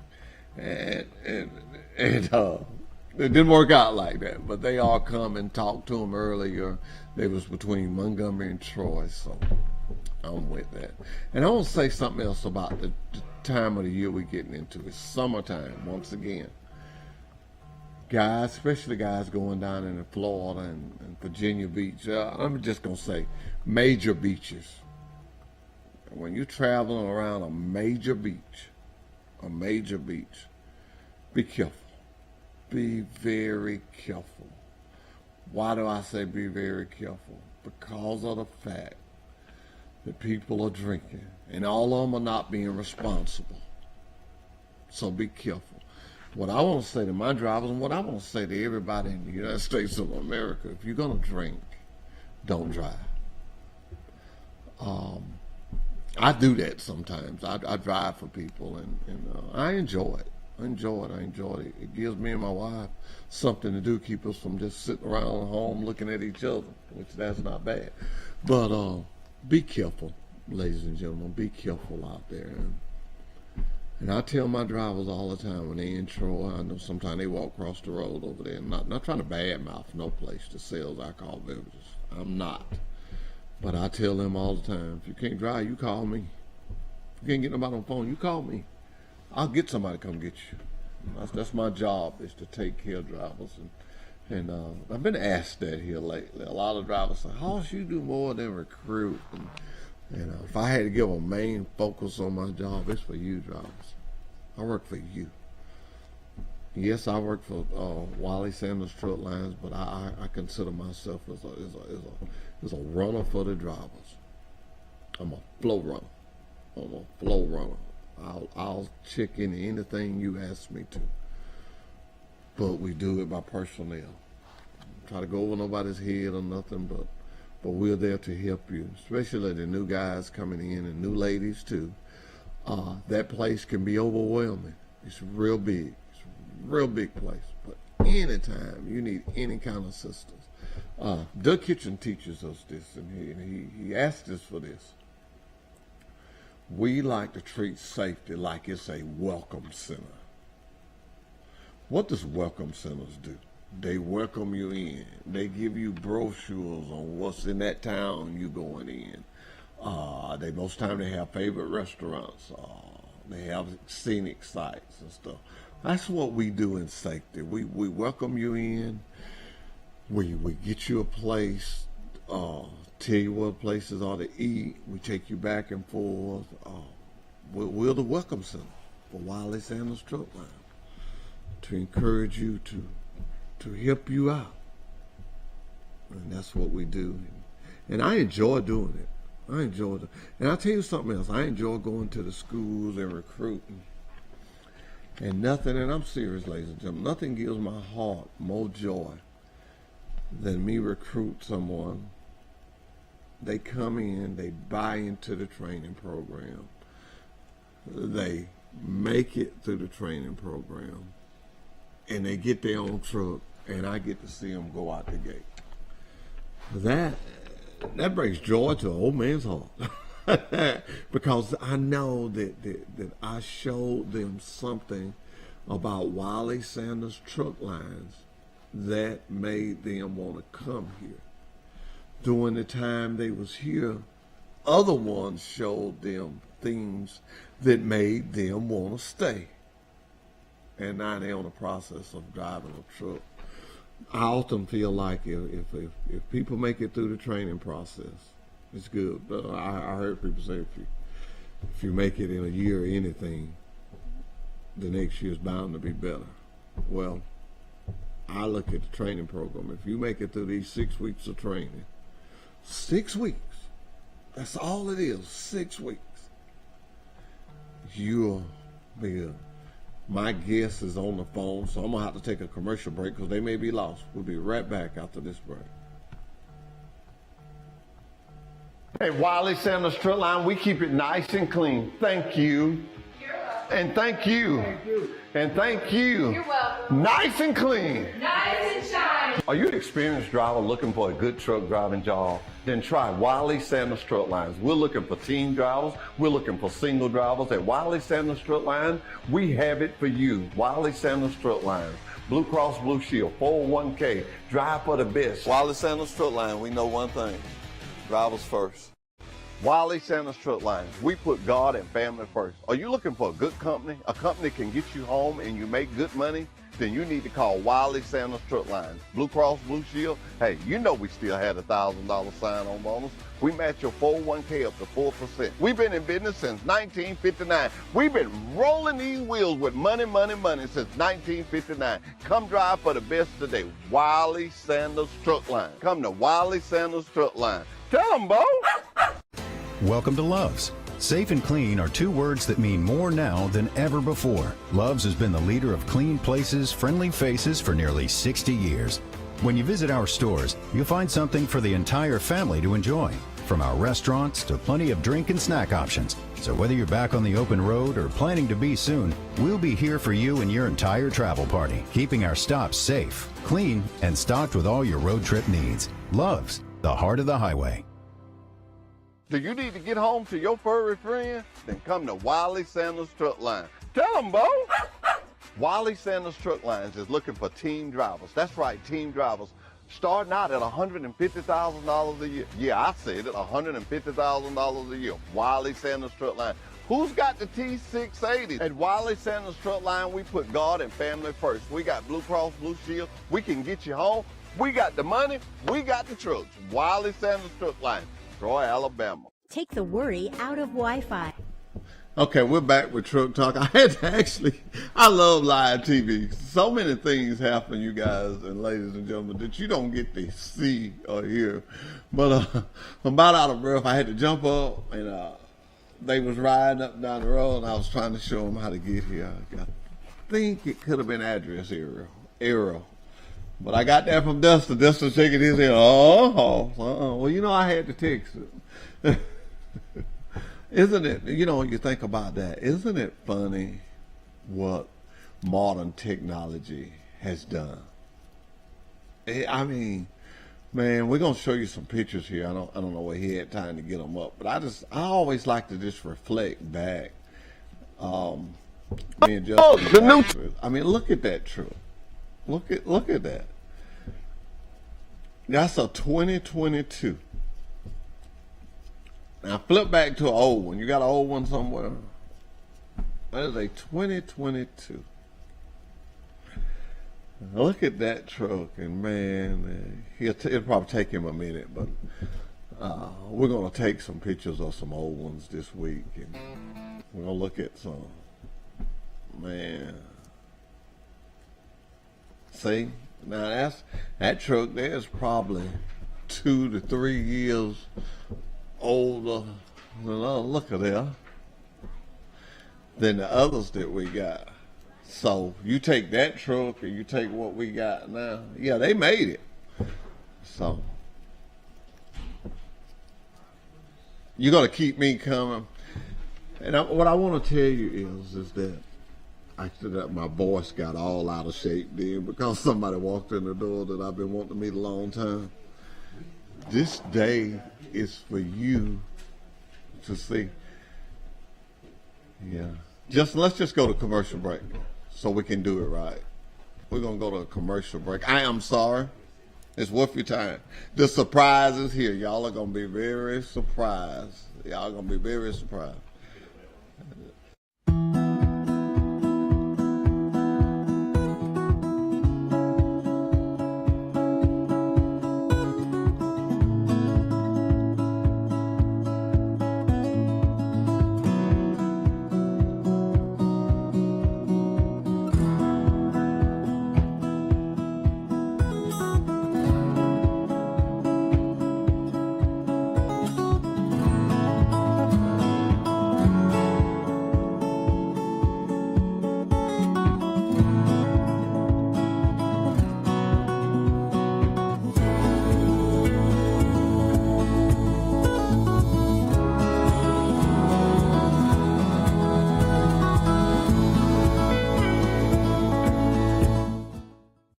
And it didn't work out like that. But they all come and talked to them earlier. They was between Montgomery and Troy, so I'm with that. And I want to say something else about the time of the year we're getting into. It's summertime once again. Guys, especially guys going down in Florida and Virginia Beach. I'm just going to say major beaches. When you're traveling around a major beach, be careful. Be very careful. Why do I say be very careful? Because of the fact that people are drinking, and all of them are not being responsible. So be careful. What I want to say to my drivers and what I want to say to everybody in the United States of America, if you're going to drink, don't drive. I do that sometimes. I drive for people, and I enjoy it. I enjoy it. It gives me and my wife something to do, keep us from just sitting around home looking at each other, which that's not bad. But be careful, ladies and gentlemen. Be careful out there. And I tell my drivers all the time when they in Troy, I know sometimes they walk across the road over there. I'm not trying to badmouth no place that sells alcohol beverages. I'm not. But I tell them all the time, if you can't drive, you call me. If you can't get nobody on the phone, you call me. I'll get somebody to come get you. That's my job, is to take care of drivers. And I've been asked that here lately. A lot of drivers say, Hoss, you do more than recruit. And if I had to give a main focus on my job, it's for you drivers. I work for you. Yes, I work for Wally Sanders Truck Lines, but I consider myself as a runner for the drivers. I'm a flow runner. I'll check in anything you ask me to. But we do it by personnel. Try to go over nobody's head or nothing, but we're there to help you, especially the new guys coming in and new ladies too. That place can be overwhelming. It's real big. It's a real big place. But anytime you need any kind of assistance, Doug Kitchen teaches us this, and he asked us for this. We like to treat safety like it's a welcome center. What does welcome centers do? They welcome you in. They give you brochures on what's in that town you going in. Most time they have favorite restaurants. They have scenic sites and stuff. That's what we do in safety. We welcome you in. We get you a place. Tell you what places are to eat. We take you back and forth. We're the welcome center for Wiley Sanders Truck Line to encourage you to help you out. And that's what we do. And I enjoy doing it. I enjoy it. And I'll tell you something else. I enjoy going to the schools and recruiting. And I'm serious, ladies and gentlemen, nothing gives my heart more joy than me recruit someone. They come in, they buy into the training program. They make it through the training program. and they get their own truck, and I get to see them go out the gate. That brings joy to an old man's heart. Because I know that I showed them something about Wiley Sanders Truck Lines that made them want to come here. During the time they was here, other ones showed them things that made them want to stay. And now they're on the process of driving a truck. I often feel like if people make it through the training process, it's good. I heard people say if you make it in a year or anything, the next year is bound to be better. Well, I look at the training program. If you make it through these 6 weeks of training, 6 weeks, that's all it is, 6 weeks, you'll be good. My guest is on the phone, so I'm going to have to take a commercial break because they may be lost. We'll be right back after this break. Hey, Wiley Sanders Truck Line, we keep it nice and clean. Thank you. You're welcome. And thank you. Thank you. And thank you. You're welcome. Nice and clean. Nice and shiny. Are you an experienced driver looking for a good truck driving job? Then try Wiley Sanders Truck Lines. We're looking for team drivers. We're looking for single drivers. At Wiley Sanders Truck Line, we have it for you. Wiley Sanders Truck Lines. Blue Cross Blue Shield, 401k, drive for the best. Wiley Sanders Truck Line, we know one thing. Drivers first. Wiley Sanders Truck Lines, we put God and family first. Are you looking for a good company? A company that can get you home and you make good money? Then you need to call Wiley Sanders Truck Lines. Blue Cross Blue Shield, hey, you know we still had a $1,000 sign-on bonus. We match your 401k up to 4%. We've been in business since 1959. We've been rolling these wheels with money, money, money since 1959. Come drive for the best today. Wiley Sanders Truck Line. Come to Wiley Sanders Truck Line. Tell them, Bo. Welcome to Love's. Safe and clean are two words that mean more now than ever before. Love's has been the leader of clean places, friendly faces for nearly 60 years. When you visit our stores, you'll find something for the entire family to enjoy, from our restaurants to plenty of drink and snack options. So whether you're back on the open road or planning to be soon, we'll be here for you and your entire travel party, keeping our stops safe, clean, and stocked with all your road trip needs. Love's, the heart of the highway. Do you need to get home to your furry friend? Then come to Wiley Sanders Truck Line. Tell them, Bo. Wiley Sanders Truck Lines is looking for team drivers. That's right, team drivers. Starting out at $150,000 a year. Yeah, I said it, $150,000 a year. Wiley Sanders Truck Line. Who's got the T680? At Wiley Sanders Truck Line, we put God and family first. We got Blue Cross Blue Shield. We can get you home. We got the money. We got the trucks. Wiley Sanders Truck Line. Troy, Alabama. Take the worry out of Wi-Fi. Okay, we're back with Truck Talk. I love live TV. So many things happen, you guys and ladies and gentlemen, that you don't get to see or hear. But I'm about out of breath. I had to jump up, and they was riding up down the road, and I was trying to show them how to get here. I think it could have been address error. But I got that from Dustin. Dustin shaking his head. Well, you know, I had to text it. Isn't it, you know, you think about that, isn't it funny what modern technology has done? I mean, man, we're going to show you some pictures here. I don't know where he had time to get them up, but I always like to just reflect back. I mean, look at that truck. Look at that. That's a 2022. Now flip back to an old one. You got an old one somewhere? That is a 2022. Look at that truck, and man, it'll probably take him a minute, but we're going to take some pictures of some old ones this week, and we're going to look at some. Man. See? Now that truck there is probably 2 to 3 years older look at there than the others that we got. So you take that truck and you take what we got now. Yeah, they made it. So you're gonna keep me coming. And what I want to tell you is that Actually, my voice got all out of shape then because somebody walked in the door that I've been wanting to meet a long time. This day is for you to see. Yeah. Let's just go to commercial break so we can do it right. We're going to go to a commercial break. I am sorry. It's worth your time. The surprise is here. Y'all are going to be very surprised. Y'all are going to be very surprised.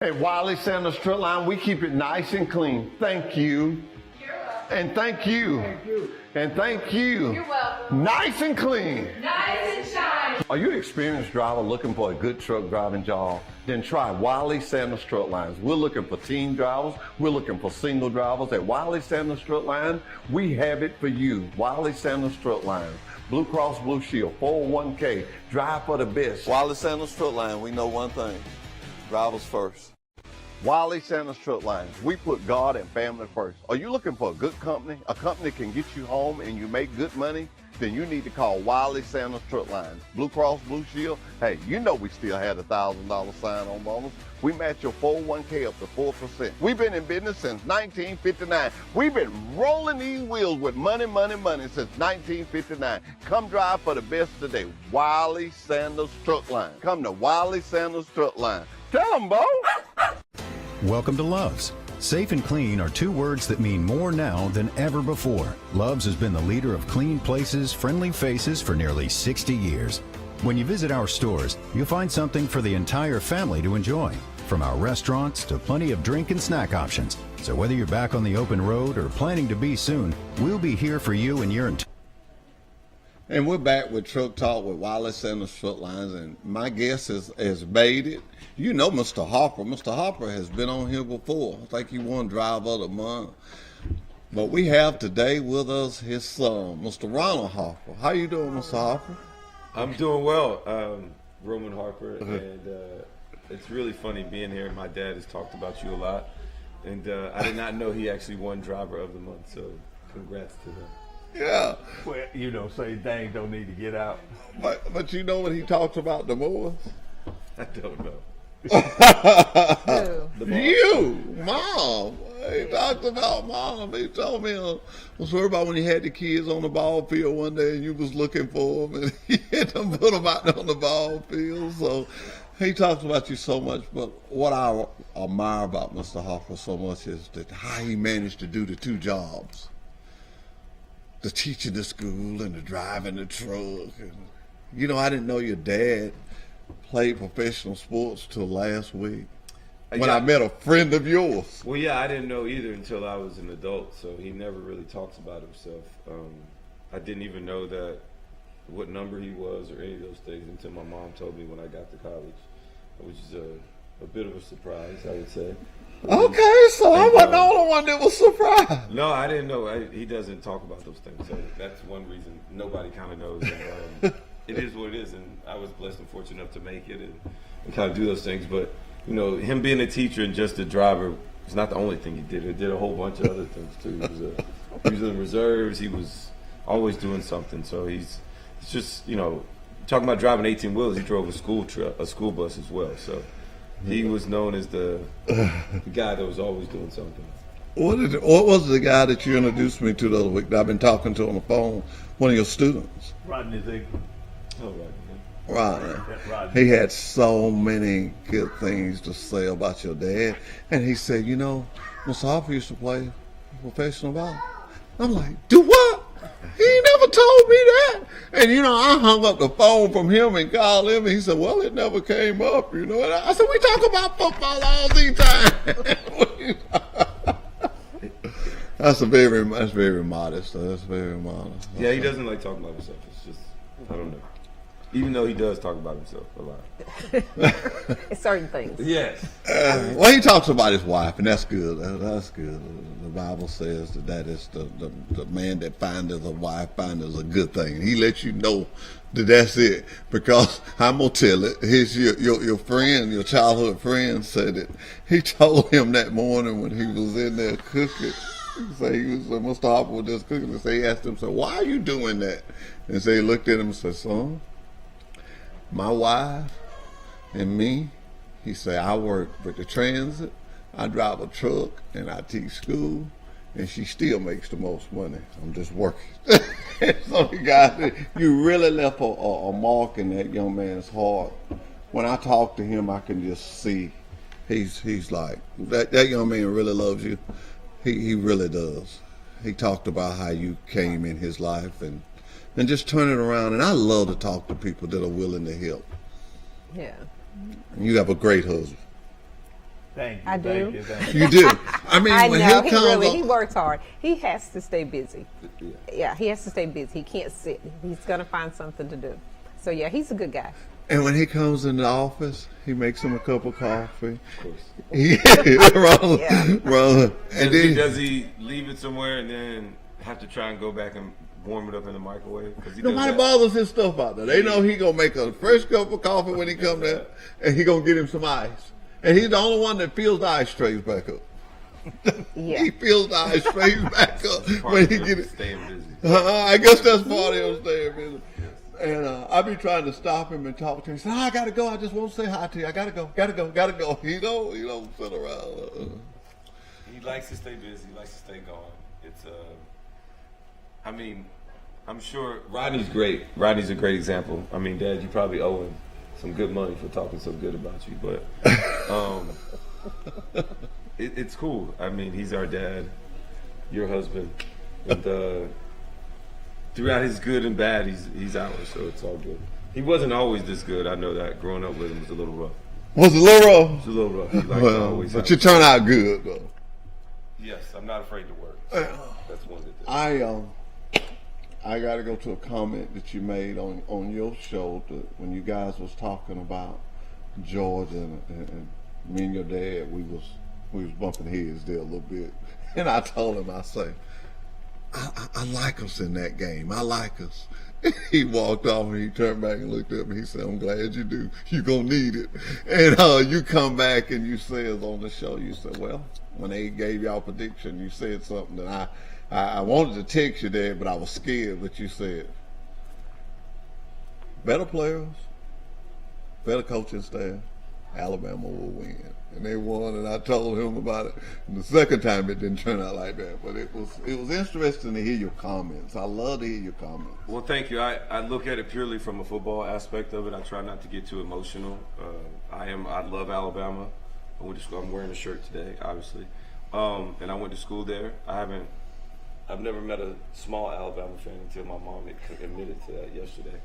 At Wiley Sanders Strut Line, we keep it nice and clean. Thank you. You're welcome. And thank you. Thank you. And thank you. You're welcome. Nice and clean. Nice and shiny. Are you an experienced driver looking for a good truck driving job? Then try Wiley Sanders Strut Lines. We're looking for team drivers. We're looking for single drivers. At Wiley Sanders Strut Line, we have it for you. Wiley Sanders Strut Line. Blue Cross Blue Shield, 401k, drive for the best. Wiley Sanders Strut Line, we know one thing. Drivers first. Wiley Sanders Strut Lines. We put God and family first. Are you looking for a good company? A company that can get you home and you make good money? Then you need to call Wiley Sanders Strut Lines. Blue Cross Blue Shield. Hey, you know we still had a $1,000 sign-on bonus. We match your 401k up to 4%. We've been in business since 1959. We've been rolling these wheels with money, money, money since 1959. Come drive for the best today. Wiley Sanders Strut Line. Come to Wiley Sanders Strut Line. Tell them, Bo. Welcome to Love's. Safe and clean are two words that mean more now than ever before. Love's has been the leader of clean places, friendly faces for nearly 60 years. When you visit our stores, you'll find something for the entire family to enjoy, from our restaurants to plenty of drink and snack options. So whether you're back on the open road or planning to be soon, we'll be here for you and your entire. And we're back with Truck Talk with Wiley Sanders Strut Lines, and my guest has made it. You know Mr. Harper. Mr. Harper has been on here before. I think he won Driver of the Month. But we have today with us his son, Mr. Ronald Harper. How you doing, Mr. Harper? I'm doing well, Roman Harper, and it's really funny being here. My dad has talked about you a lot, and I did not know he actually won Driver of the Month, so congrats to them. Yeah. Well, you know, say things don't need to get out. But you know what he talks about the most? I don't know. You, Mom. He talked about Mom. He told me, was worried about when you had the kids on the ball field one day and you was looking for them and you had to put them out on the ball field. So he talks about you so much. But what I admire about Mr. Harper so much is that how he managed to do the two jobs. The teaching the school and the driving the truck. And, you know, I didn't know your dad played professional sports till last week when I met a friend of yours. Well, yeah, I didn't know either until I was an adult, so he never really talks about himself. I didn't even know that what number he was or any of those things until my mom told me when I got to college, which is a bit of a surprise, I would say. Okay, so I wasn't the only one that was surprised. No, I didn't know. He doesn't talk about those things, so that's one reason nobody kind of knows. And, it is what it is, and I was blessed and fortunate enough to make it and kind of do those things. But, you know, him being a teacher and just a driver is not the only thing he did. He did a whole bunch of other things, too. He was in reserves. He was always doing something. So it's just, you know, talking about driving 18 wheels, he drove a school bus as well. So he was known as the guy that was always doing something. What was the guy that you introduced me to the other week that I've been talking to on the phone? One of your students. Rodney Ziegler. Oh, right. Right. He had so many good things to say about your dad. And he said, you know, Mr. Harper used to play professional ball. I'm like, do what? He never told me that. And, I hung up the phone from him and called him, and he said, well, it never came up, And I said, we talk about football all the time. That's very modest. That's very modest. Yeah, he doesn't like talking about himself. It's just, I don't know. Even though he does talk about himself a lot. Certain things. Yes. Well, he talks about his wife, and that's good. That's good. The Bible says that is the man that findeth a wife findeth a good thing. He lets you know that that's it. Because I'm going to tell it. Your friend, your childhood friend said it. He told him that morning when he was in there cooking. Mr. Harper was just cooking. And he asked him, why are you doing that? And so he looked at him and said, son, my wife and me, he said, I work with the transit, I drive a truck, and I teach school, and she still makes the most money. I'm just working. So the guy said, you really left a mark in that young man's heart. When I talk to him, I can just see he's like, that young man really loves you. He really does. He talked about how you came in his life and just turn it around. And I love to talk to people that are willing to help. Yeah. You have a great husband. Thank you. I do. Thank you. You do. I mean, I when know, he comes he works hard. He has to stay busy. Yeah, he has to stay busy. He can't sit. He's going to find something to do. So, yeah, he's a good guy. and when he comes in the office, he makes him a cup of coffee. Of course. Wrong. And then Does he leave it somewhere and then have to try and go back and warm it up in the microwave? nobody bothers his stuff out there. They know he gonna make a fresh cup of coffee when he come there, and he gonna get him some ice. And he's the only one that fills the ice trays back up. Yeah. He fills the ice trays back up when he get it. Staying busy. I guess that's part of him staying busy. And I be trying to stop him and talk to him. He said, I gotta go. I just want to say hi to you. I gotta go. He don't sit around. He likes to stay busy. He likes to stay going. It's I mean, I'm sure Rodney's great. Rodney's a great example. I mean, Dad, you probably owe him some good money for talking so good about you, but it's cool. I mean, he's our dad, your husband, and throughout his good and bad, he's ours, so it's all good. He wasn't always this good. I know that. Growing up with him was a little rough. Was it a little rough? It was a little rough. He liked to always but have you turn out good though. Yes, I'm not afraid to work. So that's one good thing. I got to go to a comment that you made on your show when you guys was talking about Georgia and me and your dad. We was bumping heads there a little bit, and I told him, I say, I like us in that game. I like us. He walked off and he turned back and looked at me. He said, I'm glad you do. You're going to need it. And you come back and you said on the show, you said, well, when they gave y'all prediction, you said something that I wanted to text you there, but I was scared. But you said, better players, better coaching staff, Alabama will win. And they won, and I told him about it. And the second time it didn't turn out like that, but it was interesting to hear your comments. I love to hear your comments. Well, thank you. I look at it purely from a football aspect of it. I try not to get too emotional. I love Alabama. I went to school. I'm wearing a shirt today, obviously, and I went to school there. I've never met a small Alabama fan until my mom admitted to that yesterday.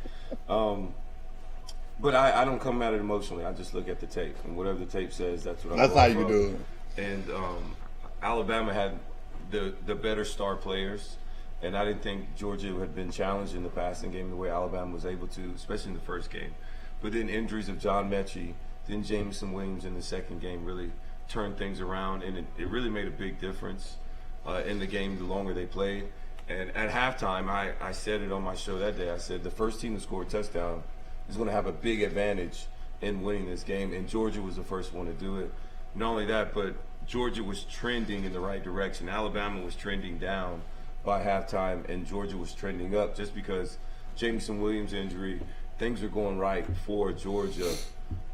But I don't come at it emotionally. I just look at the tape, and whatever the tape says, that's what I'm. That's how you do it. And Alabama had the better star players, and I didn't think Georgia had been challenged in the passing game the way Alabama was able to, especially in the first game. But then injuries of John Mechie, then Jameson Williams in the second game really turned things around, and it really made a big difference in the game the longer they played. And at halftime, I said it on my show that day. I said the first team to score a touchdown is going to have a big advantage in winning this game, and Georgia was the first one to do it. Not only that, but Georgia was trending in the right direction. Alabama was trending down by halftime, and Georgia was trending up just because Jameson Williams' injury, things were going right for Georgia.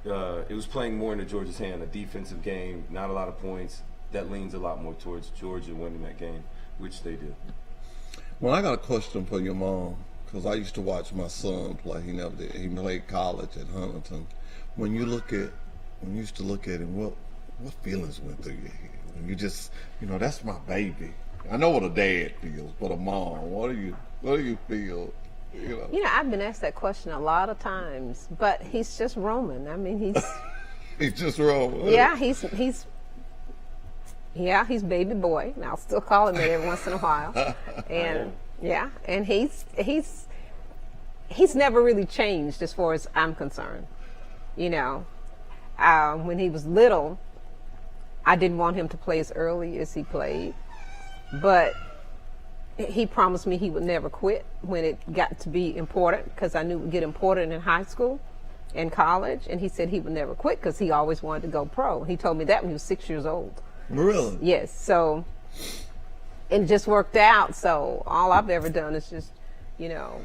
It was playing more into Georgia's hand, a defensive game, not a lot of points. That leans a lot more towards Georgia winning that game, which they did. Well, I got a question for your mom. Because I used to watch my son play. He never did. He played college at Huntington. When you used to look at him, what feelings went through your head? When you just, that's my baby. I know what a dad feels, but a mom, what do you feel? You know, I've been asked that question a lot of times, but he's just Roman. I mean, he's He's just wrong. yeah, he's baby boy. And I'll still call him that every once in a while. And and he's never really changed as far as I'm concerned. You know, when he was little, I didn't want him to play as early as he played, but he promised me he would never quit when it got to be important, because I knew it would get important in high school and college, and he said he would never quit because he always wanted to go pro. He told me that when he was 6 years old. Really? Yes, so it just worked out. So all I've ever done is just, you know,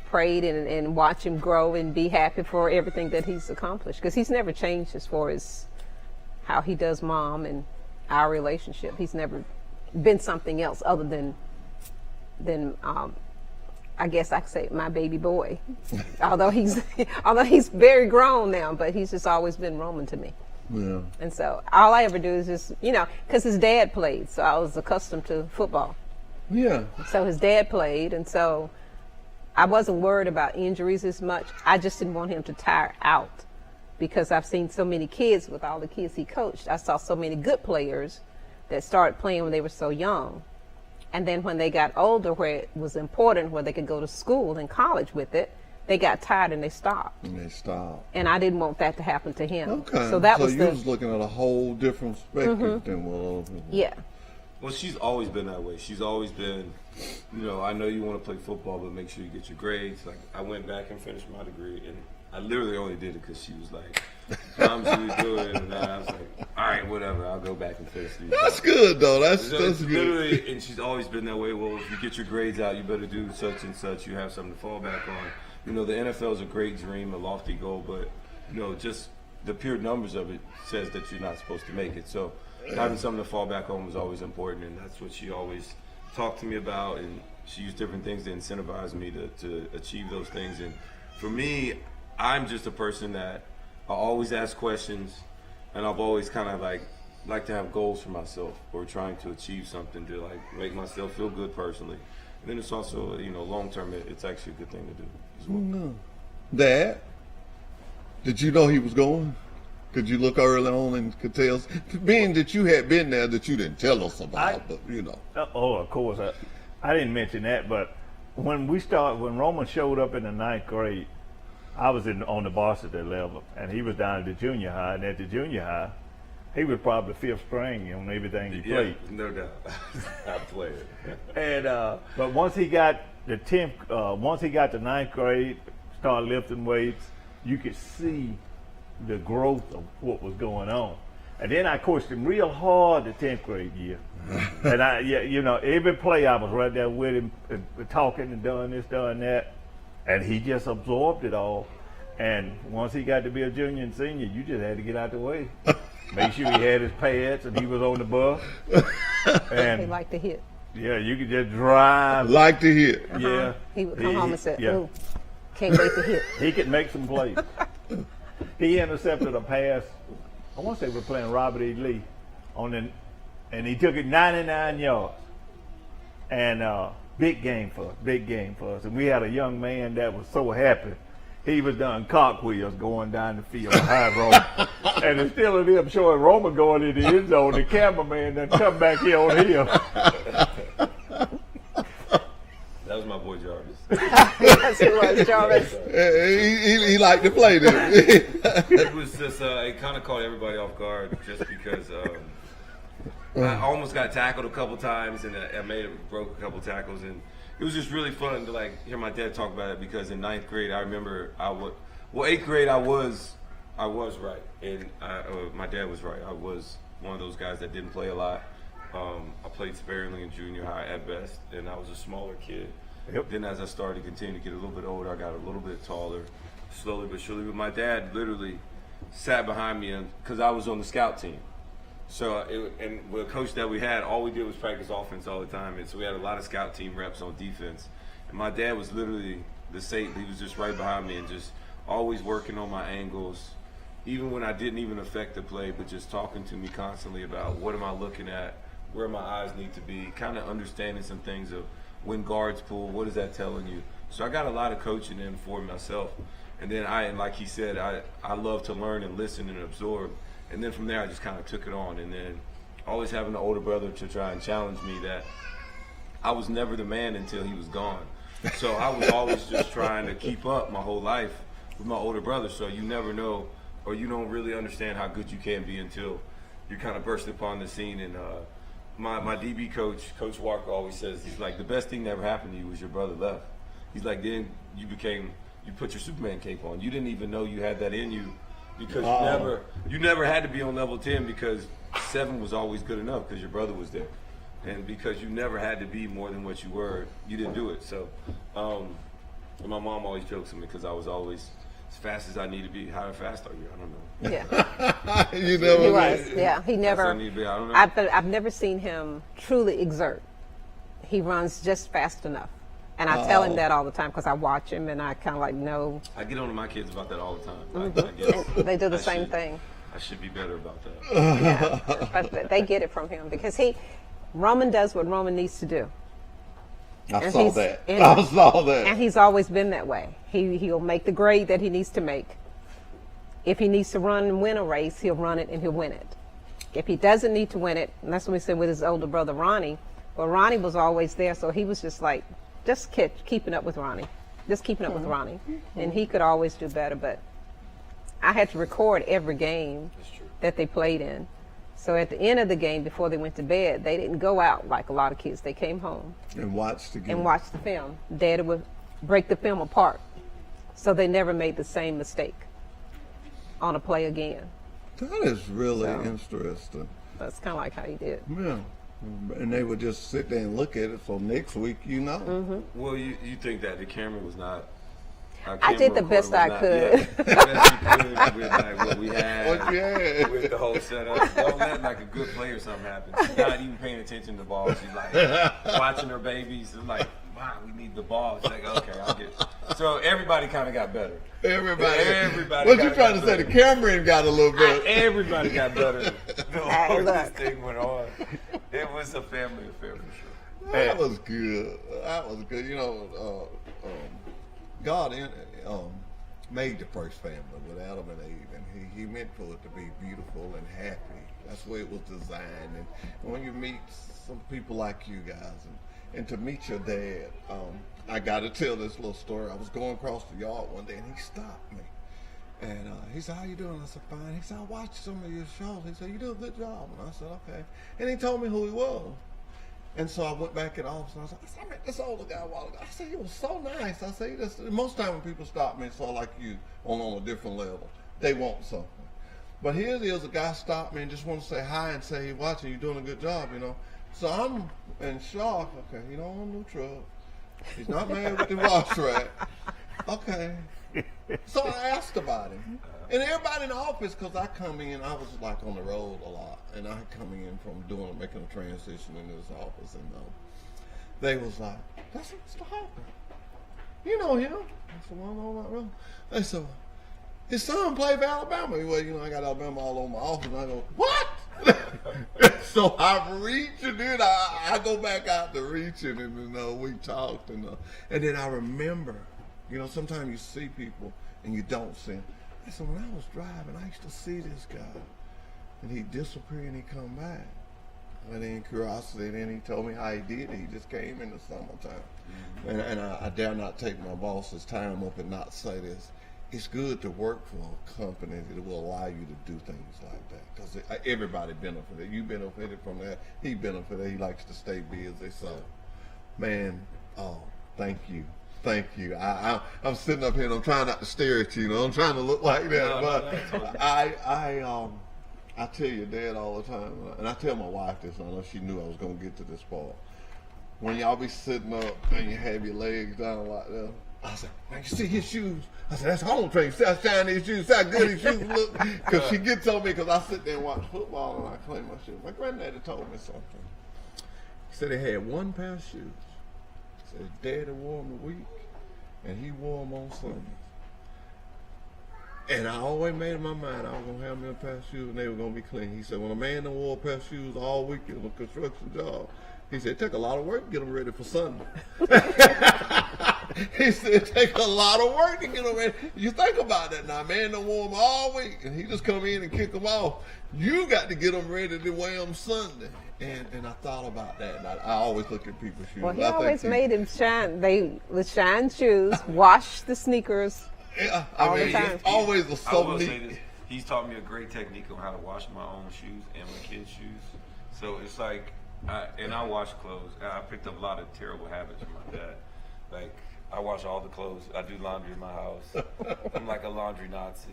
prayed and watch him grow and be happy for everything that he's accomplished, because he's never changed as far as how he does Mom and our relationship. He's never been something else other than I guess I could say my baby boy. although he's very grown now, but he's just always been Roman to me. Yeah. And so all I ever do is just, you know, because his dad played, so I was accustomed to football. Yeah. So his dad played, and so I wasn't worried about injuries as much. I just didn't want him to tire out, because I've seen so many kids, with all the kids he coached, I saw so many good players that started playing when they were so young. And then when they got older, where it was important, where they could go to school and college with it, they got tired and they stopped. And I didn't want that to happen to him. Okay. So that so was you was looking at a whole different perspective than what other people. Yeah. Well, she's always been that way. She's always been, you know, I know you want to play football, but make sure you get your grades. Like, I went back and finished my degree, and I literally only did it because she was like, Mom's really do it, and I was like, all right, whatever, I'll go back and finish these. That's good, though. That's Literally, good. and she's always been that way. Well, if you get your grades out, you better do such and such. You have something to fall back on. You know, the NFL is a great dream, a lofty goal, but, you know, just the pure numbers of it says that you're not supposed to make it. So having something to fall back on was always important, and that's what she always talked to me about, and she used different things to incentivize me to achieve those things. And for me, I'm just a person that I always ask questions, and I've always kind of like to have goals for myself, or trying to achieve something to like make myself feel good personally. And then it's also, you know, long term, it's actually a good thing to do as well. Dad, did you know he was going? Could you look early on and could tell us, being that you had been there, that you didn't tell us about, but you know. Oh, of course. I didn't mention that, but when Roman showed up in the 9th grade, I was on the varsity level, and he was down at the junior high, and at the junior high, he was probably 5th string on everything he played. No doubt. I played. And but once he got the 9th grade, started lifting weights, you could see the growth of what was going on. And then I coached him real hard the 10th grade year. And you know, every play I was right there with him, talking and doing this, doing that. And he just absorbed it all. And once he got to be a junior and senior, you just had to get out the way. Make sure he had his pads and he was on the bus. And He liked to hit. yeah, you could just drive. Like to hit. Yeah. He would come home and say, yeah. "Ooh, can't wait to hit." He could make some plays. He intercepted a pass. I want to say we're playing Robert E. Lee and he took it 99 yards. And big game for us. And we had a young man that was so happy. He was done cartwheels going down the field behind Roman. And instead of them showing Roman going in the end zone, the cameraman then come back here on him. That was my boy Jarvis. Yes, it was Jarvis. He liked to play there. It was just, it kind of caught everybody off guard, just because I almost got tackled a couple times, and I broke a couple tackles, and it was just really fun to like hear my dad talk about it, because in 9th grade I remember 8th grade I was right, and my dad was right. I was one of those guys that didn't play a lot. I played sparingly in junior high at best, and I was a smaller kid. Yep. Then as I started to continue to get a little bit older, I got a little bit taller, slowly but surely. But my dad literally sat behind me, because I was on the scout team. So, and with the coach that we had, all we did was practice offense all the time. And so we had a lot of scout team reps on defense. And my dad was literally the safety. He was just right behind me and just always working on my angles, even when I didn't even affect the play, but just talking to me constantly about what am I looking at, where my eyes need to be, kind of understanding some things of when guards pull, what is that telling you? So I got a lot of coaching in for myself. And then and like he said, I love to learn and listen and absorb. And then from there, I just kind of took it on. And then always having an older brother to try and challenge me that I was never the man until he was gone. So I was always just trying to keep up my whole life with my older brother. So you never know, or you don't really understand how good you can be until you kind of burst upon the scene. And my DB coach, Coach Walker, always says, he's like, the best thing that ever happened to you was your brother left. He's like, then you put your Superman cape on. You didn't even know you had that in you because you never had to be on level 10 because 7 was always good enough because your brother was there. And because you never had to be more than what you were, you didn't do it. So and my mom always jokes with me because I was always as fast as I need to be. How fast are you? I don't know. Yeah. You know He what I was. mean? Yeah. He never. I need to be. I don't know. I've never seen him truly exert. He runs just fast enough. And I tell him that all the time because I watch him and I kind of like know. I get on to my kids about that all the time. Mm-hmm. I guess They do the same thing. I should be better about that. Yeah. But they get it from him because Roman does what Roman needs to do. I saw that. And he's always been that way. He'll make the grade that he needs to make. If he needs to run and win a race, he'll run it and he'll win it. If he doesn't need to win it, and that's what we said with his older brother Ronnie, well, Ronnie was always there, so he was just like, keeping up with Ronnie. Just keeping up with Ronnie. And he could always do better, but I had to record every game that they played in. So at the end of the game, before they went to bed, they didn't go out like a lot of kids. They came home And watched the game. and watched the film. Daddy would break the film apart, so they never made the same mistake on a play again. That is really interesting. That's kind of like how he did. Yeah. And they would just sit there and look at it. So next week, you know. Mm-hmm. Well, you think that the camera was not. I did the best I could. Yeah, the best you could with like what we had, What you had. with the whole setup. Don't let like a good play or something happen. She's not even paying attention to the ball. She's like watching her babies. It's like, wow, we need the ball. It's like, okay, I'll get it. So everybody kind of got better. Everybody. What you trying to say? The camera got a little bit. Everybody got better. The whole this thing went on. It was a family affair for sure. That was good. That was good. You know, God made the first family with Adam and Eve, and he meant for it to be beautiful and happy. That's the way it was designed. And when you meet some people like you guys, and to meet your dad, I got to tell this little story. I was going across the yard one day, and he stopped me. And he said, "How you doing?" I said, "Fine." He said, "I watched some of your shows." He said, "You do a good job." And I said, "Okay." And he told me who he was. And so I went back in the office and I said, "I met this older guy a while ago." I said, "He was so nice." I said, most time when people stop me, so like you, on a different level, they want something. But here it is, a guy stopped me and just want to say hi and say, "Hey, watching, you're doing a good job," you know. So I'm in shock. Okay, he don't want a new truck. He's not married with the wash rack. Okay. So I asked about him. And everybody in the office, because I come in, I was like on the road a lot, and I come in from making a transition in this office, and they was like, "That's Mr. Harper. You know him?" I said, "Well, no, not really." They said, "His son played for Alabama." Well, you know, I got Alabama all over my office, and I go, "What?" So I reach, and then I go back out to reaching, and we talked, and then I remember, you know, sometimes you see people and you don't see them. I said, when I was driving, I used to see this guy, and he'd disappear and he'd come back. And then curiosity, and then he told me how he did it. He just came in the summertime. Mm-hmm. And I dare not take my boss's time up and not say this. It's good to work for a company that will allow you to do things like that, because everybody benefited. You benefited from that. He benefited. He likes to stay busy. So, man, thank you. Thank you. I'm sitting up here and I'm trying not to stare at you. I'm trying to look like that. But I tell your dad all the time, and I tell my wife this, I know she knew I was going to get to this part. When y'all be sitting up and you have your legs down like that, I said, "Man, you see his shoes?" I said, "That's home training. See how shiny his shoes, see how good his shoes look?" Because she gets on me because I sit there and watch football and I clean my shoes. My granddaddy told me something. He said he had one pair of shoes. He said his daddy wore them a week, and he wore them on Sundays. And I always made in my mind I was going to have me a pair of shoes and they were going to be clean. He said, when a man done wore a pair of shoes all week on a construction job, He said, it took a lot of work to get them ready for Sunday. He said, it take a lot of work to get them ready. You think about that now, man, don't wear them all week, and he just come in and kick them off. You got to get them ready to wear them Sunday. And I thought about that, and I always look at people's shoes. Well, he always made him shine. They would shine shoes, wash the sneakers. Yeah, all the time. It's always a I so will say neat. this. He's taught me a great technique on how to wash my own shoes and my kids' shoes. So it's like, I wash clothes. I picked up a lot of terrible habits from my dad. Like, I wash all the clothes. I do laundry in my house. I'm like a laundry Nazi.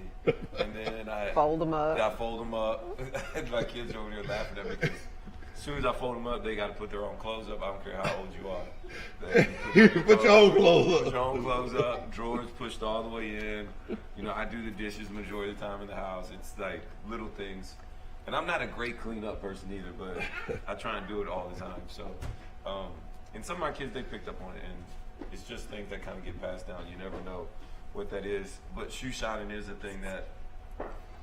And then I Fold them up. I fold them up. My kids are over there laughing at me because as soon as I fold them up, they got to put their own clothes up. I don't care how old you are. Put your own clothes up. Put your own clothes up. Drawers pushed all the way in. You know, I do the dishes the majority of the time in the house. It's like little things. And I'm not a great cleanup person either, but I try and do it all the time. So, and some of my kids, they picked up on it, and it's just things that kind of get passed down. You never know what that is. But shoe shining is a thing that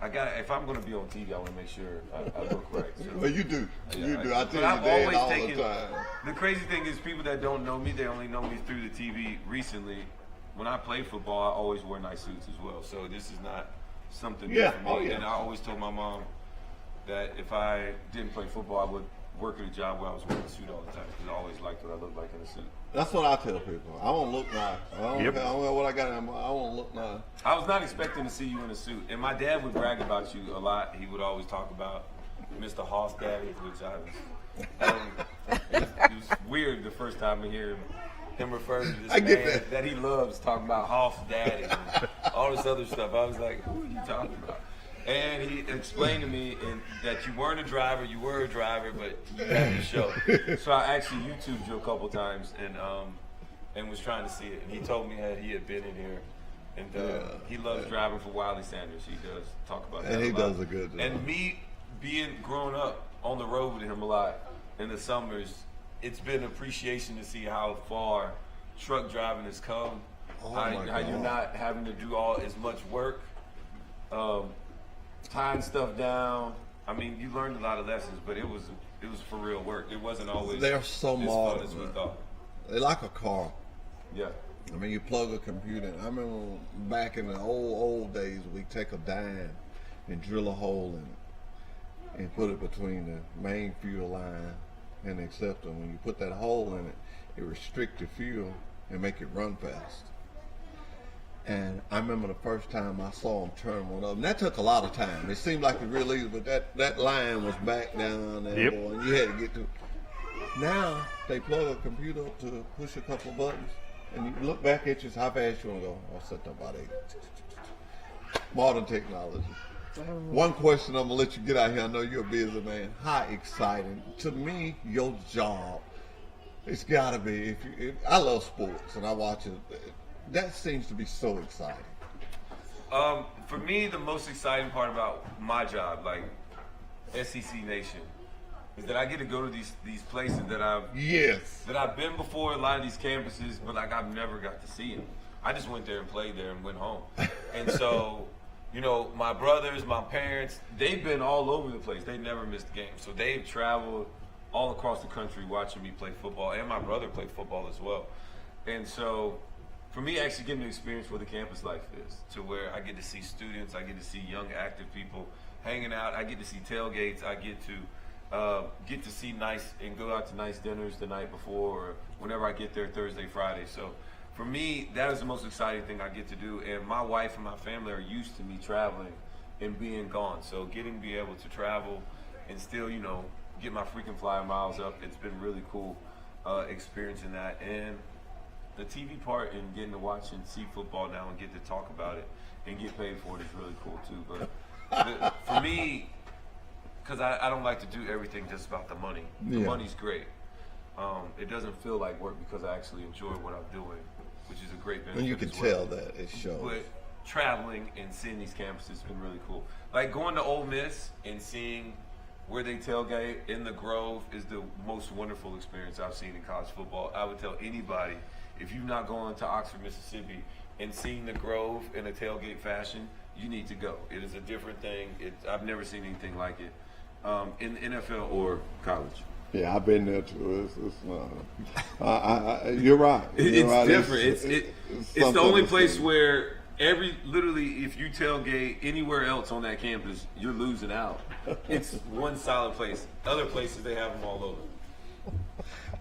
I got. If I'm going to be on TV, I want to make sure I look right. So, Well, you do. You do. I tell but you, I've Dad, always all taken. the time. The crazy thing is, people that don't know me, they only know me through the TV recently. When I play football, I always wear nice suits as well. So this is not something new for me. Oh, yeah. And I always told my mom that if I didn't play football, I would work at a job where I was wearing a suit all the time because I always liked what I looked like in a suit. That's what I tell people. I want to look nice. I don't care what I got. I want to look nice. I was not expecting to see you in a suit. And my dad would brag about you a lot. He would always talk about Mr. Hoss Daddy, which it was weird the first time I hear him refer to this man that he loves, talking about Hoss Daddy and all this other stuff. I was like, who are you talking about? And he explained to me that you weren't a driver, you were a driver, but you had the show. So I actually YouTubed you a couple times and was trying to see it. And he told me that he had been in here. And he loves driving for Wiley Sanders. He does talk about that And he a lot. does a good job. And me growing up on the road with him a lot in the summers, it's been an appreciation to see how far truck driving has come. How you're not having to do as much work. Tying stuff down. I mean, you learned a lot of lessons, but it was for real work. It wasn't always They're so as modern, fun as we man. thought. They're like a car. Yeah. I mean, you plug a computer in. I remember back in the old days, we take a dime and drill a hole in it and put it between the main fuel line and the acceptor. When you put that hole in it, it restricts the fuel and make it run fast. And I remember the first time I saw them turn one up, and that took a lot of time. It seemed like it really easy, but that line was back down there, boy, and you had to get to. Now they plug a computer up to push a couple of buttons, and you look back at you, how fast you want to go. I'll set up about 8. Modern technology. One question I'm gonna let you get out here. I know you're a busy man. How exciting to me your job? It's gotta be. I love sports and I watch it. That seems to be so exciting. For me, the most exciting part about my job, like SEC Nation, is that I get to go to these places that I've been before, a lot of these campuses, but like I've never got to see them. I just went there and played there and went home. And so, you know, my brothers, my parents, they've been all over the place. They never missed a game. So they've traveled all across the country watching me play football, and my brother played football as well. And so for me, actually getting to experience what the campus life is, to where I get to see students, I get to see young, active people hanging out, I get to see tailgates, I get to see nice and go out to nice dinners the night before, or whenever I get there Thursday, Friday. So for me, that is the most exciting thing I get to do. And my wife and my family are used to me traveling and being gone. So getting to be able to travel and still, you know, get my freaking flyer miles up, it's been really cool experiencing that. And the TV part and getting to watch and see football now and get to talk about it and get paid for it is really cool too. But for me, because I don't like to do everything just about the money. The money's great. It doesn't feel like work because I actually enjoy what I'm doing, which is a great benefit. And you can tell that it shows. But traveling and seeing these campuses has been really cool. Like going to Ole Miss and seeing where they tailgate in the Grove is the most wonderful experience I've seen in college football. I would tell anybody, if you've not gone to Oxford, Mississippi, and seen the Grove in a tailgate fashion, you need to go. It is a different thing. I've never seen anything like it in the NFL or college. Yeah, I've been there too. You're right. It's right. different. It's the only place where literally, if you tailgate anywhere else on that campus, you're losing out. It's one solid place. Other places, they have them all over.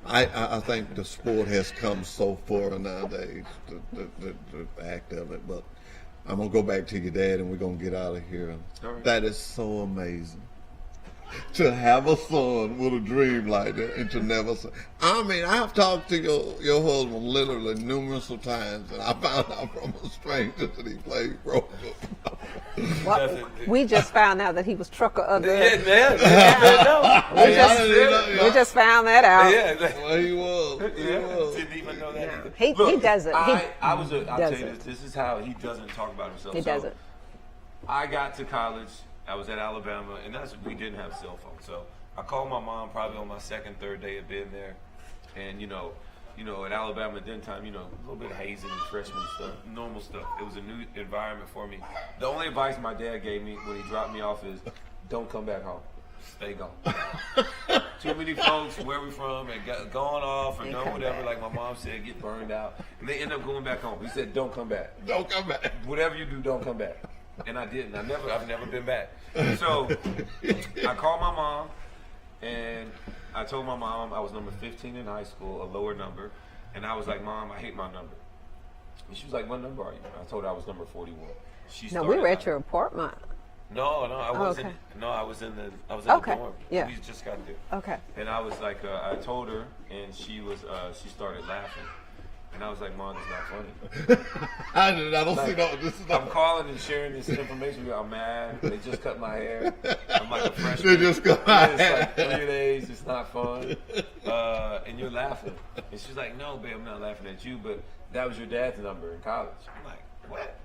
I think the sport has come so far nowadays, the act of it. But I'm going to go back to your dad and we're going to get out of here. Right. That is so amazing. To have a son with a dream like that and to never say. I mean, I've talked to your husband literally numerous of times, and I found out from a stranger that he played pro football. Well, we just found out that he was trucker of the. We just found that out. Well, he was. Didn't even know that either. He doesn't. I'll tell you this. This is how he doesn't talk about himself. He doesn't. I got to college. I was at Alabama, and we didn't have cell phones. So I called my mom probably on my second, third day of being there. And, you know, at Alabama at that time, a little bit of hazing and freshman stuff, normal stuff. It was a new environment for me. The only advice my dad gave me when he dropped me off is, don't come back home. Stay gone. Too many folks, where we from, and gone off or done whatever, like my mom said, get burned out. And they end up going back home. He said, don't come back. Don't come back. Whatever you do, don't come back. And I didn't. I've never been back. So I called my mom, and I told my mom I was number 15 in high school, a lower number. And I was like, Mom, I hate my number. And she was like, what number are you? And I told her I was number 41. No, we were at your apartment. No, I wasn't. Okay. No, I was in the Okay. dorm. Yeah. We just got there. Okay. And I was like, I told her, and she started laughing. And I was like, Mom, it's not funny. I don't see no. This is not. I'm calling and sharing this information with you. I'm mad. They just cut my hair. I'm like a freshman. They just cut my It's hair. like 3 days. It's not fun. And you're laughing. And she's like, no, babe, I'm not laughing at you, but that was your dad's number in college. I'm like, what?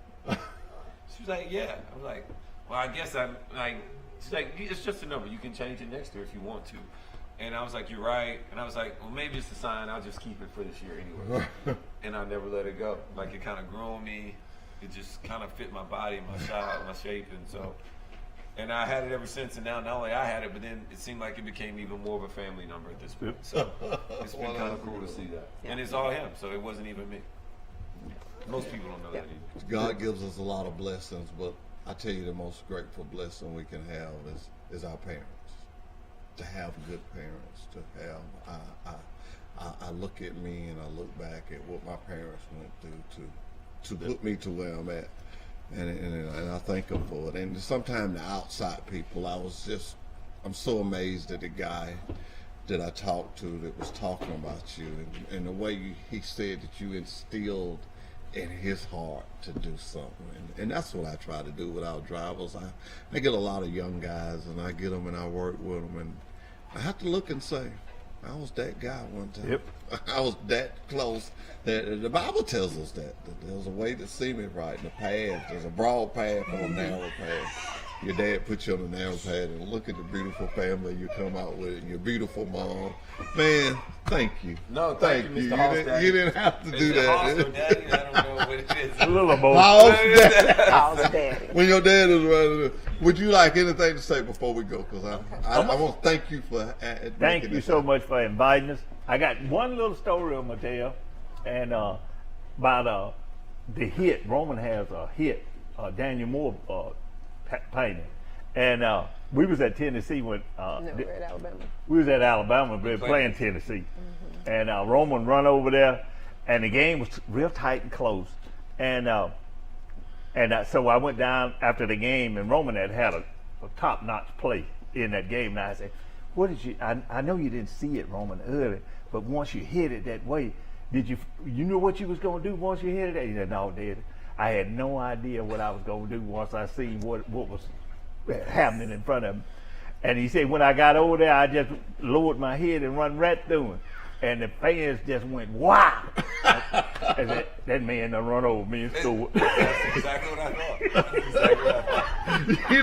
She was like, yeah. I'm like, well, I guess I'm like, she's like, it's just a number. You can change it next year if you want to. And I was like, you're right. And I was like, well, maybe it's a sign. I'll just keep it for this year anyway. And I never let it go. Like, it kind of grew on me. It just kind of fit my body, my shape. And so, and I had it ever since. And now not only I had it, but then it seemed like it became even more of a family number at this point. So it's been kind of cool to see that. And it's all him. So it wasn't even me. Most people don't know that either. God gives us a lot of blessings, but I tell you the most grateful blessing we can have is our parents. To have good parents, to have, I look at me and I look back at what my parents went through to put me to where I'm at, and I thank them for it. And sometimes the outside people, I'm so amazed at the guy that I talked to that was talking about you, and the way he said that you instilled in his heart to do something, and that's what I try to do with our drivers. I get a lot of young guys, and I get them and I work with them, and I have to look and say, I was that guy one time. Yep. I was that close. The Bible tells us that there's a way to see me right, in the path. There's a broad path and a narrow path. Your dad put you on the narrow path, and look at the beautiful family you come out with, and your beautiful mom. Man, thank you. No, thank you, Mr. Hoss You didn't have to do that. Hoss or Daddy? I don't know what it is. A little of both. Hoss Daddy. When your dad is running, would you like anything to say before we go? Because I want to thank you for Thank you so much for inviting us. I got one little story I'm going to tell, and about the hit. Roman has a hit, Daniel Moore painting. And we was at Tennessee when we're at Alabama. We was at Alabama, we were playing Tennessee. And Roman run over there, and the game was real tight and close. And so I went down after the game, and Roman had a top-notch play in that game. And I said, what did you, I know you didn't see it, Roman, early, but once you hit it that way, you know what you was going to do once you hit it? He said, no, Daddy. I had no idea what I was going to do once I seen what was happening in front of him. And he said, when I got over there, I just lowered my head and run right through him. And the fans just went, wow. And that man done run over me and scored. That's exactly what I thought. Exactly what I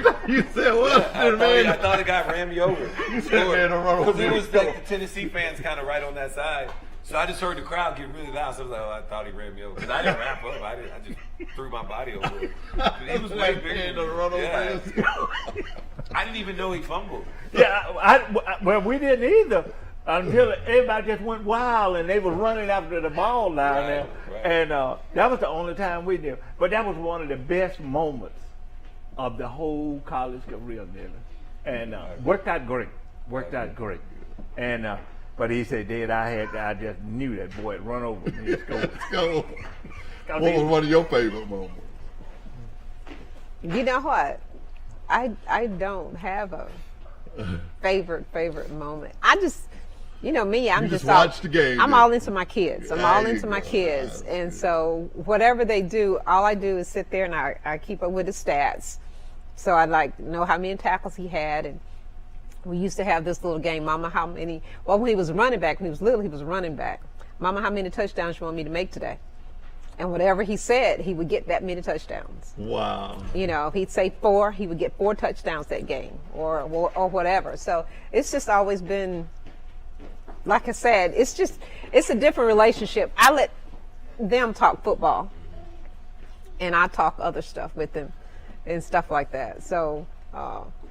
thought. You said what? I thought the guy ran me over. You said man done run over Because it me. was like the Tennessee fans kind of right on that side. So I just heard the crowd get really loud. So I was like, oh, I thought he ran me over. Because I didn't wrap up. I just threw my body over it. He was way bigger than me. Yeah. I didn't even know he fumbled. Yeah, well, we didn't either. until everybody just went wild and they was running after the ball down there. Right. And that was the only time we did. But that was one of the best moments of the whole college career, Dylan. And worked out great. And but he said, Dad, I just knew that boy had run over me and scored. Go. What was one of your favorite moments? You know what? I don't have a favorite moment. I just, you know me, I'm You just all, watch the game, I'm then. all into my kids. I'm There all you into my go. kids. That's And good. so whatever they do, all I do is sit there and I keep up with the stats. So I like know how many tackles he had, and we used to have this little game, Mama, how many, well, when he was running back, when he was little, he was running back. Mama, how many touchdowns you want me to make today? And whatever he said, he would get that many touchdowns. Wow. You know, if he'd say 4, he would get 4 touchdowns that game, or whatever. So it's just always been, like I said, it's a different relationship. I let them talk football, and I talk other stuff with them and stuff like that. So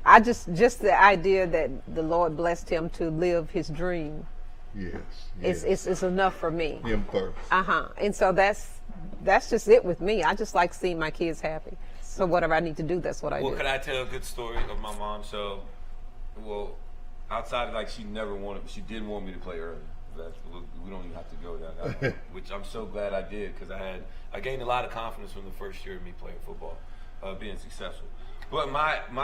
I just the idea that the Lord blessed him to live his dream Yes. is enough for me. Him first. And so that's just it with me. I just like seeing my kids happy. So whatever I need to do, that's what I do. Well, could I tell a good story of my mom? So, well, outside of like she didn't want me to play early. We don't even have to go that route, which I'm so glad I did, because I gained a lot of confidence from the first year of me playing football, being successful. But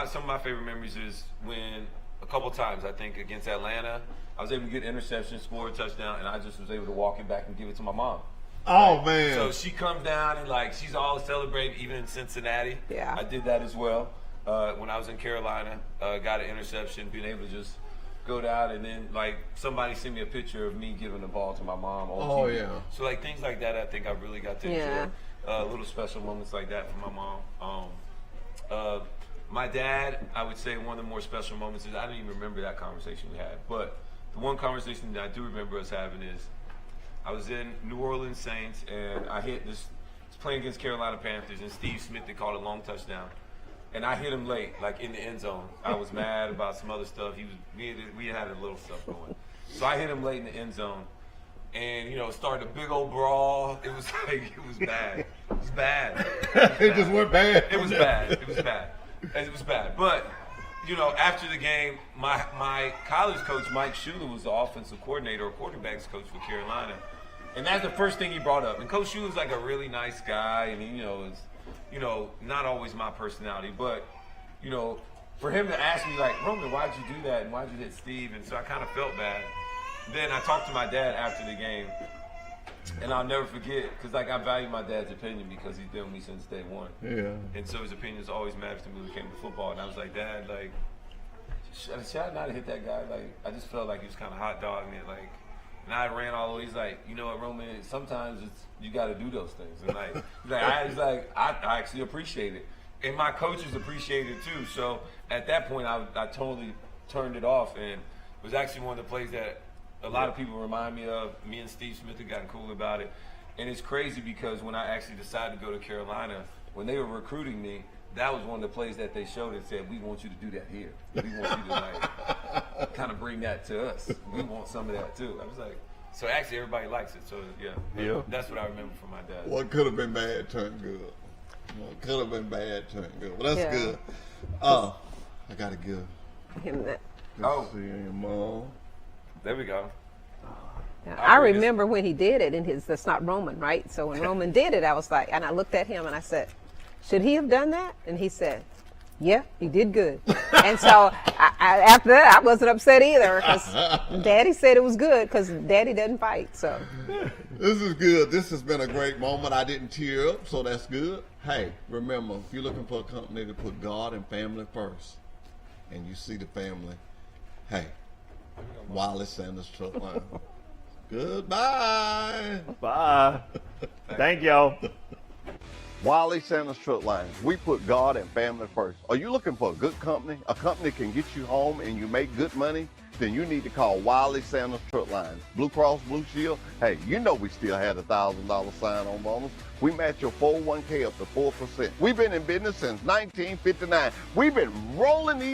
some of my favorite memories is when a couple times, I think against Atlanta, I was able to get an interception, score a touchdown, and I just was able to walk it back and give it to my mom. Oh, man. So she comes down and like she's all celebrating, even in Cincinnati. Yeah. I did that as well. When I was in Carolina, got an interception, being able to just go down, and then like somebody sent me a picture of me giving the ball to my mom on Oh, TV. yeah. So like things like that, I think I really got to Yeah. enjoy. Little special moments like that for my mom. My dad, I would say one of the more special moments is I don't even remember that conversation we had, but the one conversation that I do remember us having is I was in New Orleans Saints, and I hit this, playing against Carolina Panthers, and Steve Smith, they called a long touchdown. And I hit him late, like in the end zone. I was mad about some other stuff. We had a little stuff going. So I hit him late in the end zone. And, you know, it started a big old brawl. It was like, it was bad. It was bad. It just went bad. It was bad. It was bad. It was bad. But, you know, after the game, my college coach, Mike Schuler, was the offensive coordinator or quarterbacks coach for Carolina. And that's the first thing he brought up. And Coach Schuler's like a really nice guy. And he, is, not always my personality. But, for him to ask me, like, Roman, why'd you do that? And why'd you hit Steve? And so I kind of felt bad. Then I talked to my dad after the game. And I'll never forget, because I value my dad's opinion because he's been with me since day one. Yeah. And so his opinions always mattered to me when it came to football. And I was like, Dad, like, should I not have hit that guy? Like, I just felt like he was kind of hot dogging it. Like, and I ran all the way. He's like, you know what, Roman, sometimes you got to do those things. And I actually appreciate it. And my coaches appreciate it too. So at that point, I totally turned it off. And it was actually one of the plays that a lot of people remind me of. Me and Steve Smith have gotten cool about it. And it's crazy because when I actually decided to go to Carolina, when they were recruiting me, that was one of the plays that they showed and said, we want you to do that here. We want you to kind of bring that to us. We want some of that too. I was like, so actually everybody likes it. So yeah. That's what I remember from my dad. What could have been bad turned good. What could have been bad turned good. Well, that's good. I got to give. Him that. Oh. See you, Mom. There we go. Now, I remember when he did it, and that's not Roman, right? So when Roman did it, I was like, and I looked at him and I said, should he have done that? And he said, yeah, he did good. And so after that, I wasn't upset either because Daddy said it was good because Daddy doesn't fight. So this is good. This has been a great moment. I didn't tear up, so that's good. Hey, remember, if you're looking for a company to put God and family first, and you see the family, hey, Wiley Sanders Truck Line. Goodbye. Bye. Thank y'all. Wiley Sanders Truck Lines. We put God and family first. Are you looking for a good company? A company that can get you home and you make good money? Then you need to call Wiley Sanders Truck Lines. Blue Cross Blue Shield. Hey, you know we still had $1,000 sign-on bonus. We match your 401k up to 4%. We've been in business since 1959. We've been rolling these